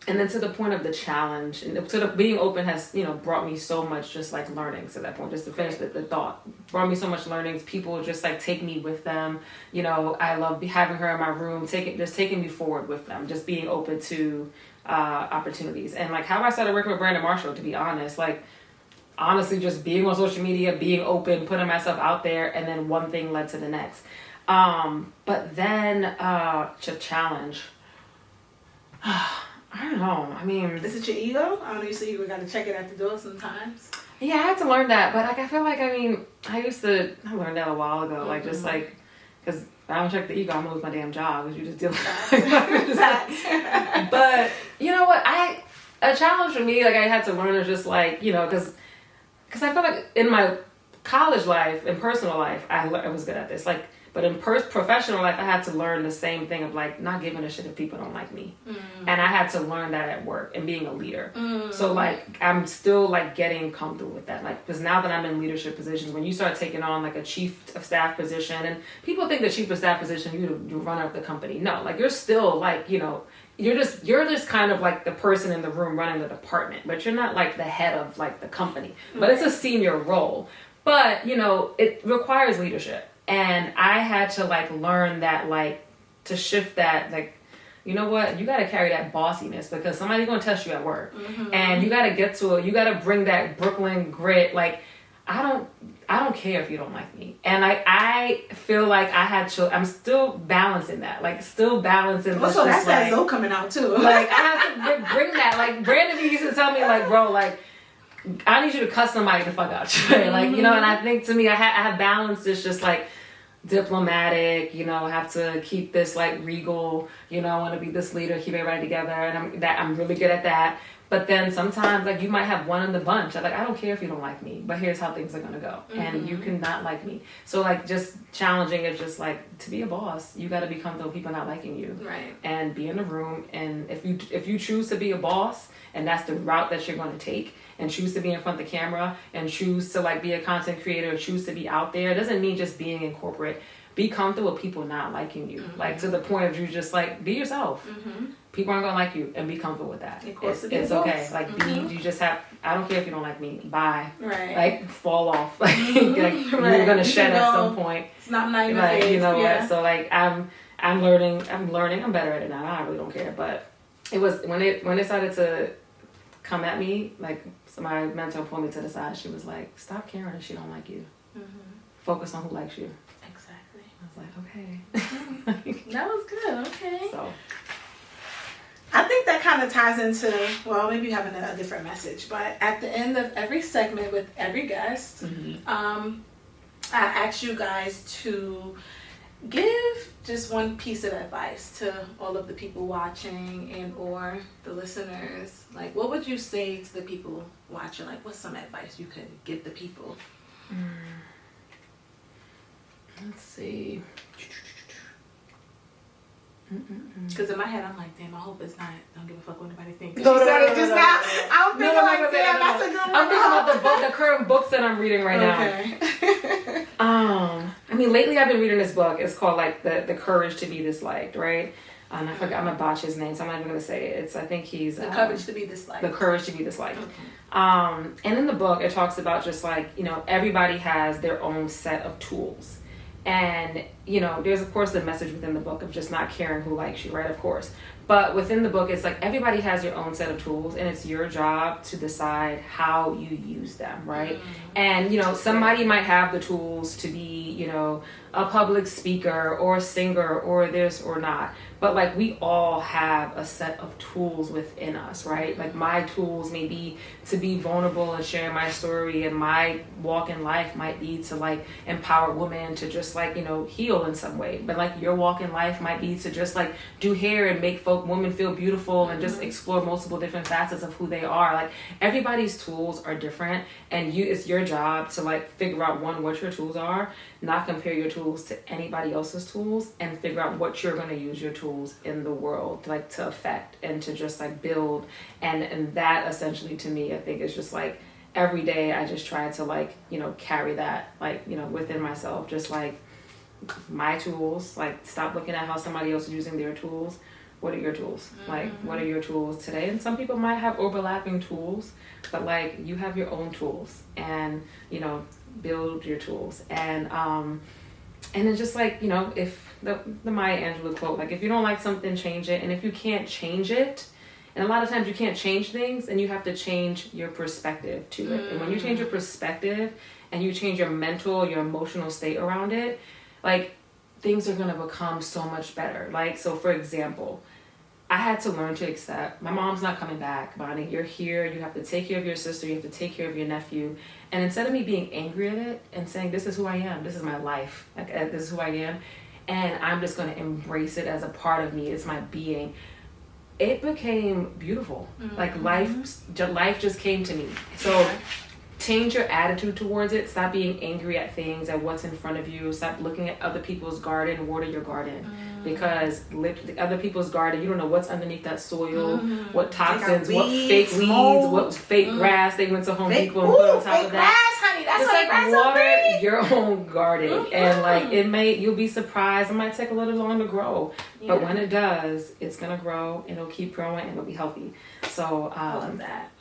And then to the point of the challenge, and to the being open has, brought me so much just like learning to that point, just to finish the thought, brought me so much learnings. People just like take me with them. I love having her in my room, taking me forward with them, just being open to opportunities. And like how I started working with Brandon Marshall, to be honest, like honestly, just being on social media, being open, putting myself out there, and then one thing led to the next. But then to challenge, I don't know. I mean, is it your ego? I don't know. You say you got to check it at the door sometimes. Yeah, I had to learn that, but like I feel like I learned that a while ago. Like just like because I don't check the ego, I'm gonna lose my damn job because you just deal with that. But you know what? A challenge for me, like I had to learn is just like because I feel like in my college life and personal life, I was good at this. Like. But in professional life, I had to learn the same thing of like not giving a shit if people don't like me. And I had to learn that at work and being a leader. So like I'm still like getting comfortable with that. Like because now that I'm in leadership positions, when you start taking on like a chief of staff position, and people think the chief of staff position you run up the company. No, like you're still like you're just kind of like the person in the room running the department, but you're not like the head of like the company. But it's a senior role. But it requires leadership. And I had to like learn that like to shift that like you know what, you got to carry that bossiness because somebody's going to test you at work. And you got to you got to bring that Brooklyn grit. Like I don't care if you don't like me. And I feel like I'm still balancing that. Like still balancing this. Also that's that Zoe coming out too. Like I have to bring that. Like Brandon used to tell me like, bro, like I need you to cuss somebody the fuck out. Like, and I think to me, I have balanced this just like diplomatic, have to keep this like regal, I want to be this leader, keep everybody together. And I'm really good at that. But then sometimes, like, you might have one in the bunch. Like, I don't care if you don't like me, but here's how things are going to go. And you can not like me. So, like, just challenging is just, like, to be a boss, you got to be comfortable with people not liking you. Right. And be in the room. And if you choose to be a boss, and that's the route that you're going to take, and choose to be in front of the camera, and choose to, like, be a content creator, choose to be out there, it doesn't mean just being in corporate. Be comfortable with people not liking you. Like, to the point of you just, like, be yourself. People aren't gonna like you, and be comfortable with that. It's okay. Like, you just have. I don't care if you don't like me. Bye. Right. Like, fall off. Like, you're gonna shed at some point. It's not nice. Like, you know what? So, like, I'm learning. I'm better at it now. I really don't care. But it was when it started to come at me. Like, so my mentor pulled me to the side. She was like, "Stop caring if she don't like you. Focus on who likes you." Exactly. I was like, okay. That was good. Okay. So. I think that kind of ties into, well, maybe you have a different message, but at the end of every segment with every guest, I ask you guys to give just one piece of advice to all of the people watching and or the listeners. Like, what would you say to the people watching? Like, what's some advice you could give the people? Let's see. Because in my head, I'm like, damn, I hope it's not, don't give a fuck what anybody thinks. No, I'm thinking I'm thinking about the current books that I'm reading right now. I mean, lately I've been reading this book. It's called, like, the Courage to Be Disliked, right? And I forgot, I'm gonna botch his name, so I'm not even gonna say it. I think he's The Courage to Be Disliked. The Courage to Be Disliked. And in the book, it talks about just, like, you know, everybody has their own set of tools. And, you know, there's, of course, the message within the book of just not caring who likes you, right? Of course. But within the book, it's like everybody has your own set of tools, and it's your job to decide how you use them, right? And, you know, somebody might have the tools to be, you know, a public speaker or a singer or this or not. But, like, we all have a set of tools within us, right? Like, my tools may be to be vulnerable and share my story, and my walk in life might be to, like, empower women to just, like, you know, heal in some way. But, like, your walk in life might be to just, like, do hair and make women feel beautiful and just explore multiple different facets of who they are. Like, everybody's tools are different, and it's your job to, like, figure out, one, what your tools are, not compare your tools to anybody else's tools, and figure out what you're going to use your tools in the world, like, to affect and to just, like, build. And that essentially, to me, I think is just, like, every day I just try to, like, you know, carry that, like, you know, within myself, just, like, my tools. Like, stop looking at how somebody else is using their tools. What are your tools? Like, what are your tools today? And some people might have overlapping tools, but, like, you have your own tools, and, you know, build your tools. And then just, like, you know, if the Maya Angelou quote, like, if you don't like something, change it. And if you can't change it, and a lot of times you can't change things, and you have to change your perspective to it. And when you change your perspective and you change your mental, your emotional state around it, like, things are going to become so much better. Like, so for example, I had to learn to accept, my mom's not coming back, Bonnie. You're here. You have to take care of your sister. You have to take care of your nephew. And instead of me being angry at it and saying, this is who I am, this is my life, like, this is who I am, and I'm just going to embrace it as a part of me, it's my being, it became beautiful. Like, life just came to me. So change your attitude towards it. Stop being angry at things, at what's in front of you. Stop looking at other people's garden. Water your garden. Because other people's garden, you don't know what's underneath that soil, what toxins, what fake weeds, what fake grass they went to Home Depot and put on top of that. Grass, honey. That's just, like, water so your own garden. And, like, you'll be surprised. It might take a little longer to grow. But when it does, it's going to grow, and it'll keep growing, and it'll be healthy. So, I love that.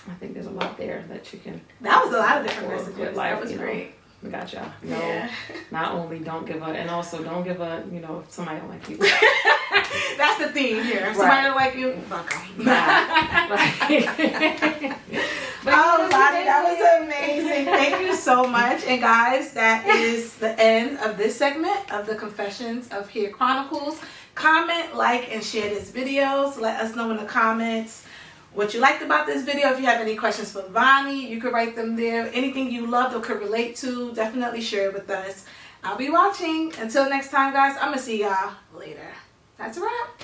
I think there's a lot there that you can. That was a lot of different messages. Life, that was great. Gotcha. No, not only don't give up, and also don't give up, you know, if somebody don't like you. That's the theme here. If somebody don't like you, fuck them. Oh, Bonnie, that was amazing. Thank you so much. And guys, that is the end of this segment of the Confessions of Hair Chronicles. Comment, like, and share this video. So let us know in the comments what you liked about this video. If you have any questions for Bonnie, you could write them there. Anything you loved or could relate to, definitely share it with us. I'll be watching. Until next time, guys, I'm going to see y'all later. That's a wrap.